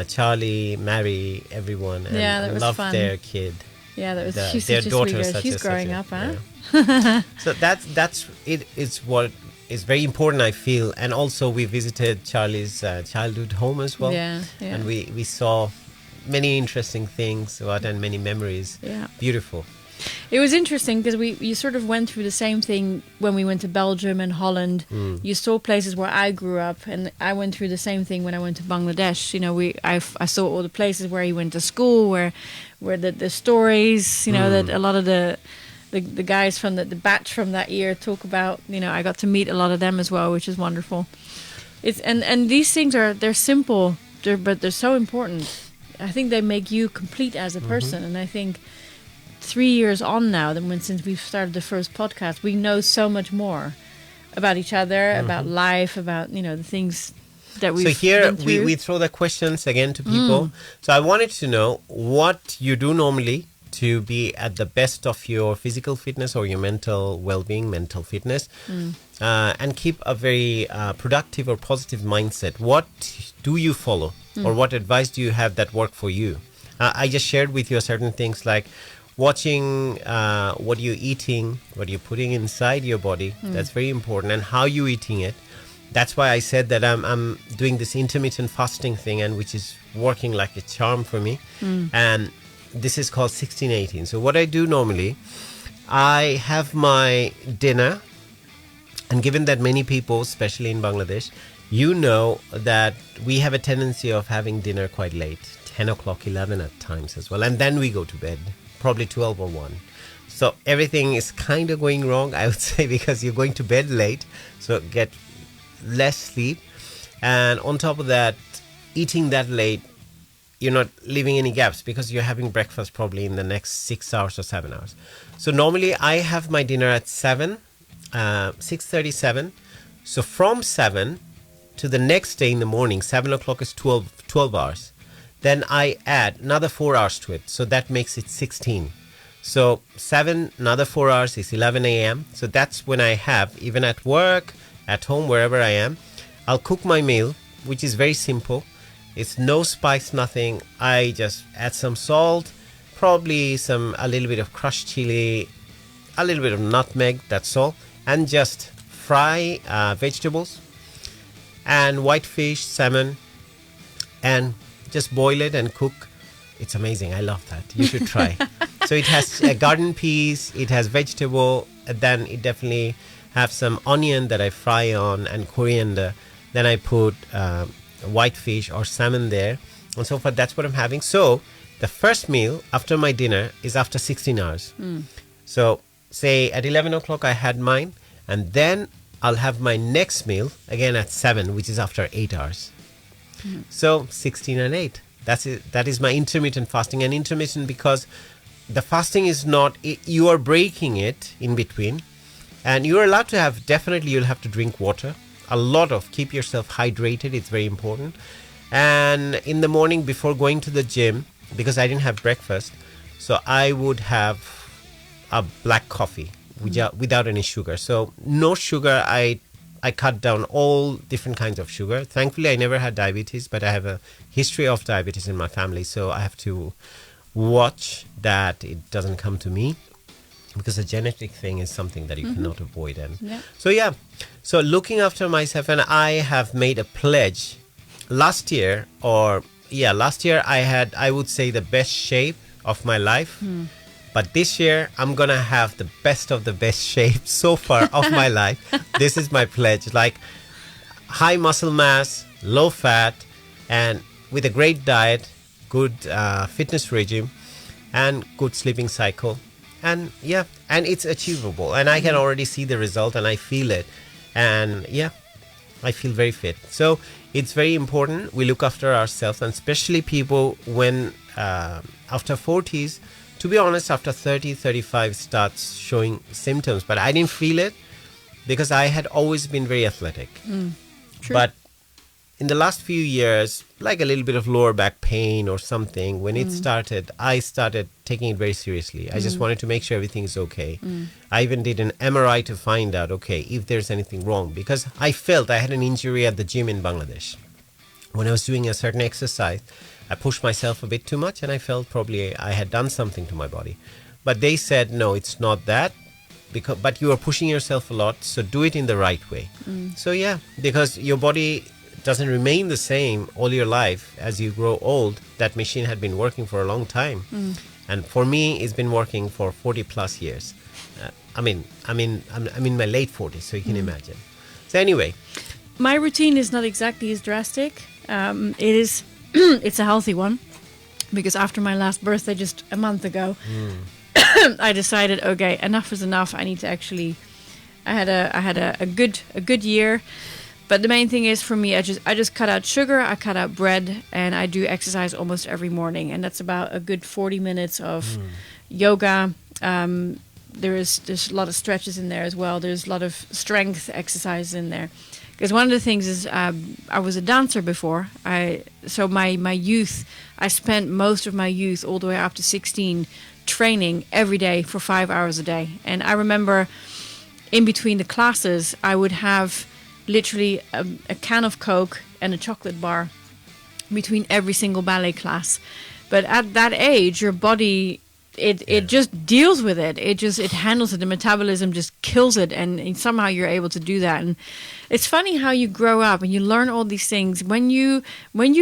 Charlie, Mary, everyone, and Yeah, that I was loved fun. their kid. Yeah, she's their such a daughter. sweet girl. She's growing up, huh? Yeah. So that's it. It's what is very important, I feel. And also we visited Charlie's childhood home as well. Yeah. And we saw many interesting things and many memories. Yeah. Beautiful. It was interesting because you sort of went through the same thing when we went to Belgium and Holland. You saw places where I grew up, and I went through the same thing when I went to Bangladesh. You know, I saw all the places where he went to school, where the stories, you know, that a lot of the guys from the batch from that year talk about. You know, I got to meet a lot of them as well, which is wonderful. It's and these things they're simple, but they're so important. I think they make you complete as a person, and I think 3 years on now, since we've started the first podcast, we know so much more about each other, about life, about, you know, the things that we've So here been through. we throw the questions again to people. So I wanted to know what you do normally to be at the best of your physical fitness or your mental well-being, mental fitness, and keep a very productive or positive mindset. What do you follow, or what advice do you have that work for you? I just shared with you certain things like watching what you're eating, what you're putting inside your body. That's very important, and how you're eating it. That's why I said that I'm doing this intermittent fasting thing, and which is working like a charm for me. And this is called 16-18. So what I do normally, I have my dinner, and given that many people, especially in Bangladesh, you know that we have a tendency of having dinner quite late, 10 o'clock, 11 at times as well, and then we go to bed. Probably 12 or 1. So everything is kind of going wrong, I would say, because you're going to bed late, so get less sleep. And on top of that, eating that late, you're not leaving any gaps because you're having breakfast probably in the next 6 hours or 7 hours. So normally I have my dinner at 6:37. So from 7 to the next day in the morning, 7 o'clock is 12 hours. Then I add another 4 hours to it. So that makes it 16. So 7, another 4 hours is 11 a.m. So that's when I have, even at work, at home, wherever I am, I'll cook my meal, which is very simple. It's no spice, nothing. I just add some salt, probably a little bit of crushed chili, a little bit of nutmeg, that's all. And just fry vegetables and white fish, salmon, and just boil it and cook. It's amazing. I love that. You should try. So it has garden peas, it has vegetable, then it definitely have some onion that I fry on and coriander. Then I put white fish or salmon there and so forth. That's what I'm having. So the first meal after my dinner is after 16 hours. So say at 11 o'clock I had mine, and then I'll have my next meal again at 7, which is after 8 hours. So 16 and 8. That's it. That is my intermittent fasting. And intermittent because the fasting is not, you are breaking it in between. And you're allowed to have, definitely you'll have to drink water. Keep yourself hydrated. It's very important. And in the morning before going to the gym, because I didn't have breakfast, so I would have a black coffee without any sugar. So no sugar. I cut down all different kinds of sugar. Thankfully, I never had diabetes, but I have a history of diabetes in my family. So I have to watch that it doesn't come to me, because a genetic thing is something that you cannot avoid. And so looking after myself, and I have made a pledge last year I had, I would say, the best shape of my life. But this year, I'm going to have the best of the best shape so far of my life. This is my pledge. Like high muscle mass, low fat, and with a great diet, good fitness regime, and good sleeping cycle. And and it's achievable. And I can already see the result, and I feel it. And I feel very fit. So it's very important we look after ourselves, and especially people when after 40s, to be honest, after 30, 35 starts showing symptoms. But I didn't feel it because I had always been very athletic. True. But in the last few years, like a little bit of lower back pain or something, when it started, I started taking it very seriously. I just wanted to make sure everything is okay. I even did an MRI to find out, if there's anything wrong. Because I felt I had an injury at the gym in Bangladesh. When I was doing a certain exercise, I pushed myself a bit too much, and I felt probably I had done something to my body. But they said, no, it's not that, but you are pushing yourself a lot, so do it in the right way. So yeah, because your body doesn't remain the same all your life. As you grow old, that machine had been working for a long time. And for me, it's been working for 40 plus years. I'm in my late 40s, so you can imagine. So anyway, my routine is not exactly as drastic. It's a healthy one, because after my last birthday just a month ago, I decided, okay, enough is enough. I need to actually. I had a good year, but the main thing is for me, I just cut out sugar, I cut out bread, and I do exercise almost every morning, and that's about a good 40 minutes of yoga. There's a lot of stretches in there as well. There's a lot of strength exercises in there. Because one of the things is I was a dancer before. So my youth, I spent most of my youth all the way up to 16 training every day for 5 hours a day. And I remember in between the classes, I would have literally a can of Coke and a chocolate bar between every single ballet class. But at that age, your body... It just deals with it. It handles it. The metabolism just kills it, and somehow you're able to do that. And it's funny how you grow up and you learn all these things. When you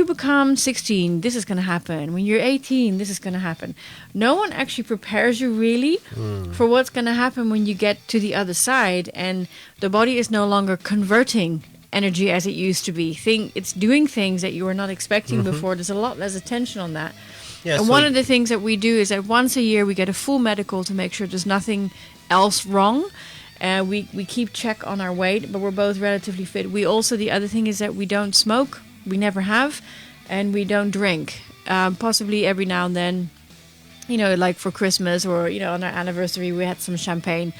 become 16, this is going to happen. When you're 18, this is going to happen. No one actually prepares you really for what's going to happen when you get to the other side, and the body is no longer converting energy as it used to be. It's doing things that you were not expecting before. There's a lot less attention on that. Yeah, and one of the things that we do is that once a year we get a full medical to make sure there's nothing else wrong. We keep check on our weight, but we're both relatively fit. We also, the other thing is that we don't smoke, we never have, and we don't drink. Possibly every now and then, like for Christmas or, on our anniversary, we had some champagne.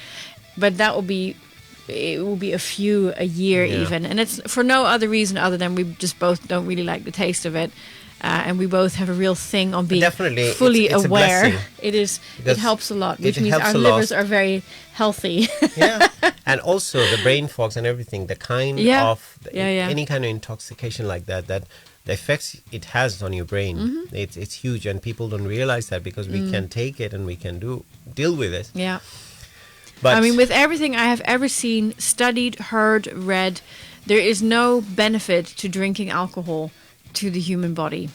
But it will be a few a year even. And it's for no other reason other than we just both don't really like the taste of it. And we both have a real thing on being fully it's aware. It helps a lot, which means our livers are very healthy. Yeah, and also the brain fogs and everything. The kind of any kind of intoxication like that, the effects it has on your brain, it's huge, and people don't realize that because we can take it and we can deal with it. Yeah, but with everything I have ever seen, studied, heard, read, there is no benefit to drinking alcohol to the human body.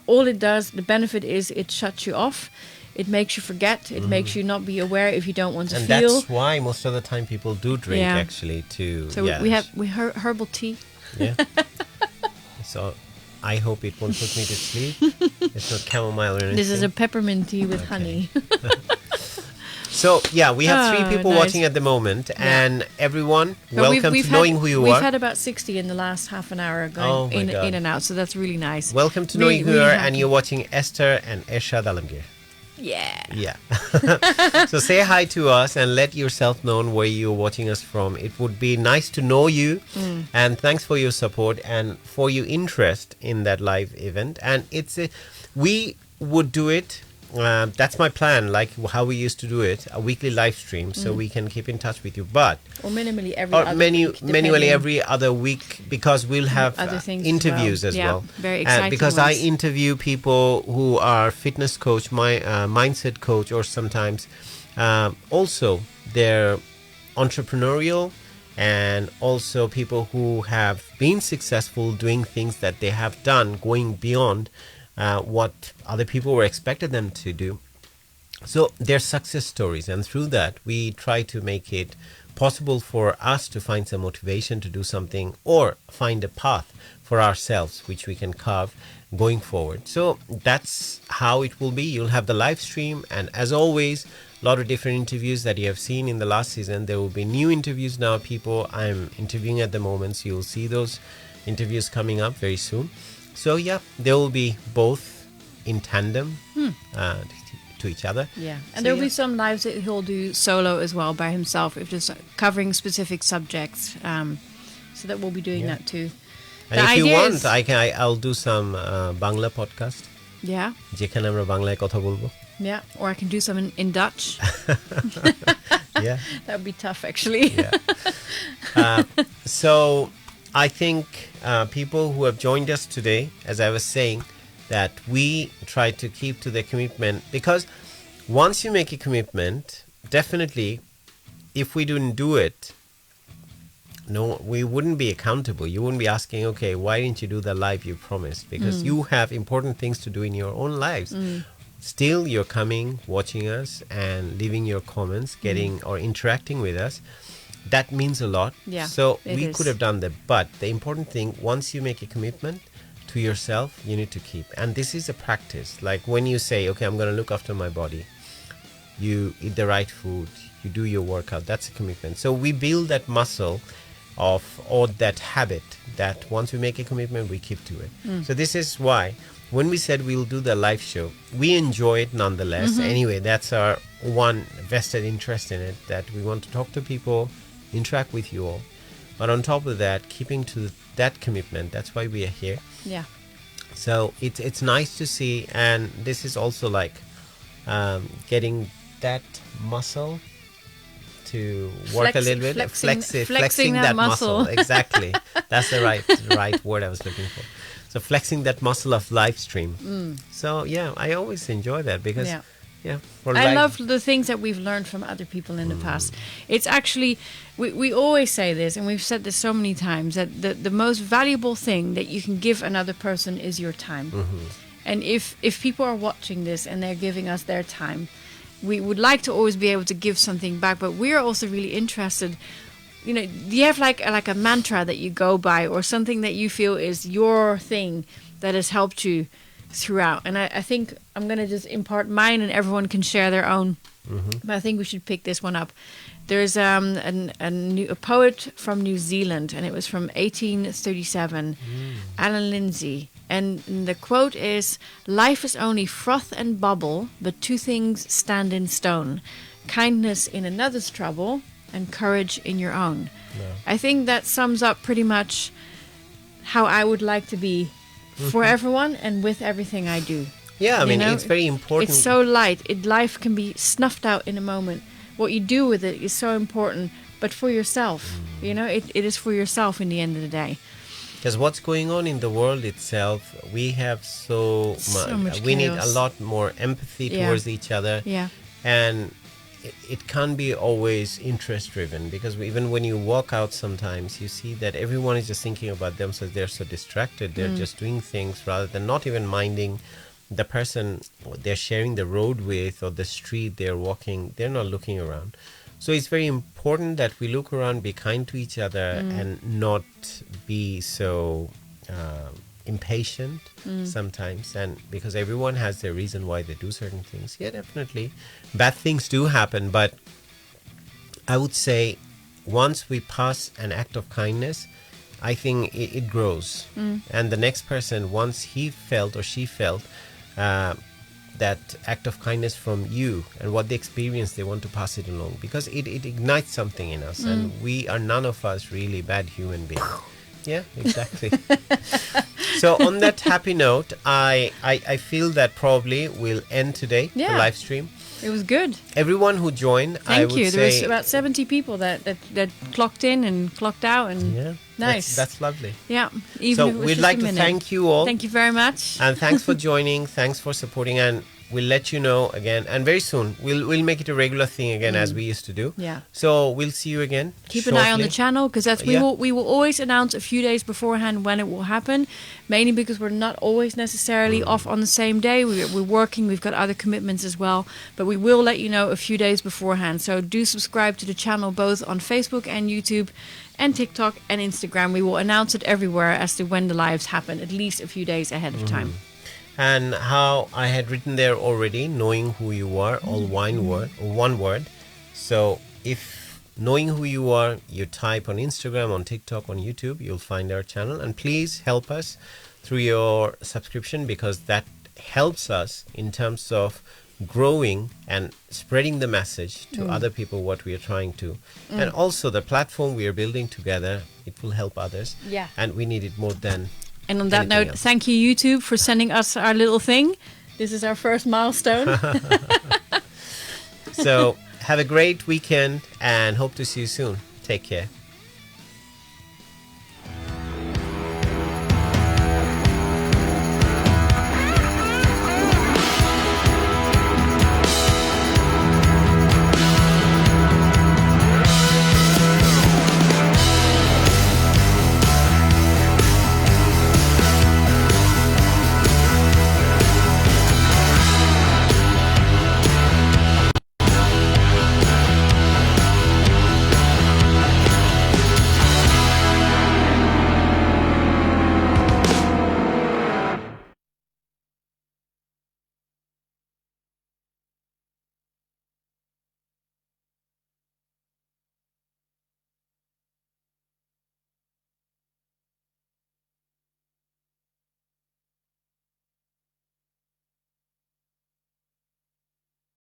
All it does, the benefit is it shuts you off. It makes you forget. It makes you not be aware if you don't want to and feel. And that's why most of the time people do drink actually too. So we have herbal tea. Yeah. So I hope it won't put me to sleep. It's not chamomile or anything. This is a peppermint tea with honey. So, we have 3 people watching at the moment, and everyone, welcome to Knowing Who You Are. We've had about 60 in the last half an hour going in and out, so that's really nice. Welcome to Knowing Who You Are, and you're watching Esther and Ershad Alamgir. Yeah. So say hi to us and let yourself know where you're watching us from. It would be nice to know you, and thanks for your support and for your interest in that live event. And we would do it. That's my plan, like how we used to do it, a weekly live stream, so we can keep in touch with you. Or minimally every other week, because we'll have other things interviews as well. Very exciting because ones. I interview people who are fitness coach, mindset coach, or sometimes also they're entrepreneurial, and also people who have been successful doing things that they have done, going beyond what other people were expected them to do. So they're success stories, and through that we try to make it possible for us to find some motivation to do something, or find a path for ourselves which we can carve going forward. So that's how it will be. You'll have the live stream, and as always, a lot of different interviews that you have seen in the last season. There will be new interviews now, people I'm interviewing at the moment, so you'll see those interviews coming up very soon. So there will be both in tandem to each other. Yeah, and there will be some lives that he'll do solo as well by himself, if just covering specific subjects. So that we'll be doing that too. And if you want, I'll do some Bangla podcast. Yeah. যেখানে আমরা বাংলায় কথা বলবো. Yeah, or I can do some in Dutch. Yeah. That would be tough, actually. So I think people who have joined us today, as I was saying, that we try to keep to the commitment, because once you make a commitment, definitely, if we didn't do it, no, we wouldn't be accountable. You wouldn't be asking, okay, why didn't you do the live you promised? Because you have important things to do in your own lives. Still, you're coming, watching us, and leaving your comments, getting or interacting with us. That means a lot. Yeah, so it we is. could have done that. But the important thing, once you make a commitment to yourself, you need to keep. And this is a practice. Like when you say, okay, I'm going to look after my body. You eat the right food. You do your workout. That's a commitment. So we build that muscle or that habit that once we make a commitment, we keep to it. So this is why when we said we'll do the live show, we enjoy it nonetheless. Anyway, that's our one vested interest in it, that we want to talk to people, interact with you all. But on top of that, keeping to that commitment, that's why we are here. Yeah. So it's nice to see, and this is also like getting that muscle to work a little bit, flexing that muscle. Exactly, that's the right word I was looking for. So flexing that muscle of live stream. So yeah, I always enjoy that because I love the things that we've learned from other people in the past. It's actually, we always say this, and we've said this so many times, that the most valuable thing that you can give another person is your time. And if people are watching this and they're giving us their time, we would like to always be able to give something back, but we're also really interested. You know, do you have like a mantra that you go by, or something that you feel is your thing that has helped you throughout? And I think I'm going to just impart mine, and everyone can share their own. But I think we should pick this one up. There's a poet from New Zealand, and it was from 1837, Alan Lindsay. And the quote is, "Life is only froth and bubble, but two things stand in stone: kindness in another's trouble and courage in your own." I think that sums up pretty much how I would like to be for everyone and with everything I do. Yeah, I mean, know? it's very important. It's so light. Life can be snuffed out in a moment. What you do with it is so important, but for yourself. You know, it is for yourself in the end of the day. Because what's going on in the world itself, we have so much. We need a lot more empathy towards each other. Yeah. And it can't be always interest driven, because even when you walk out sometimes, you see that everyone is just thinking about themselves. They're so distracted. They're just doing things rather than not even minding the person they're sharing the road with or the street they're walking. They're not looking around. So it's very important that we look around, be kind to each other, and not be so impatient sometimes. And because everyone has their reason why they do certain things. Yeah, definitely. Bad things do happen. But I would say once we pass an act of kindness, I think it grows. And the next person, once he felt or she felt that act of kindness from you and what they experience, they want to pass it along, because it ignites something in us, and we are none of us really bad human beings. Yeah, exactly. So on that happy note, I feel that probably we'll end today, the live stream. It was good. Everyone who joined, Thank you. There was about 70 people that clocked in and clocked out, and nice. That's lovely. Yeah. So we'd like to thank you all. Thank you very much. And thanks for joining. Thanks for supporting. And we'll let you know again. And very soon, we'll make it a regular thing again, as we used to do. Yeah. So we'll see you again. Keep an eye on the channel, because we will always announce a few days beforehand when it will happen. Mainly because we're not always necessarily off on the same day. We're working. We've got other commitments as well. But we will let you know a few days beforehand. So do subscribe to the channel both on Facebook and YouTube, and TikTok and Instagram. We will announce it everywhere as to when the lives happen, at least a few days ahead of time. And how I had written there already, knowing who you are, all one word. So if knowing who you are, you type on Instagram, on TikTok, on YouTube, you'll find our channel. And please help us through your subscription, because that helps us in terms of growing and spreading the message to other people what we are trying to. And also the platform we are building together, it will help others. Yeah. And we need it more than And on that note, thank you, YouTube, for sending us our little thing. This is our first milestone. So have a great weekend and hope to see you soon. Take care.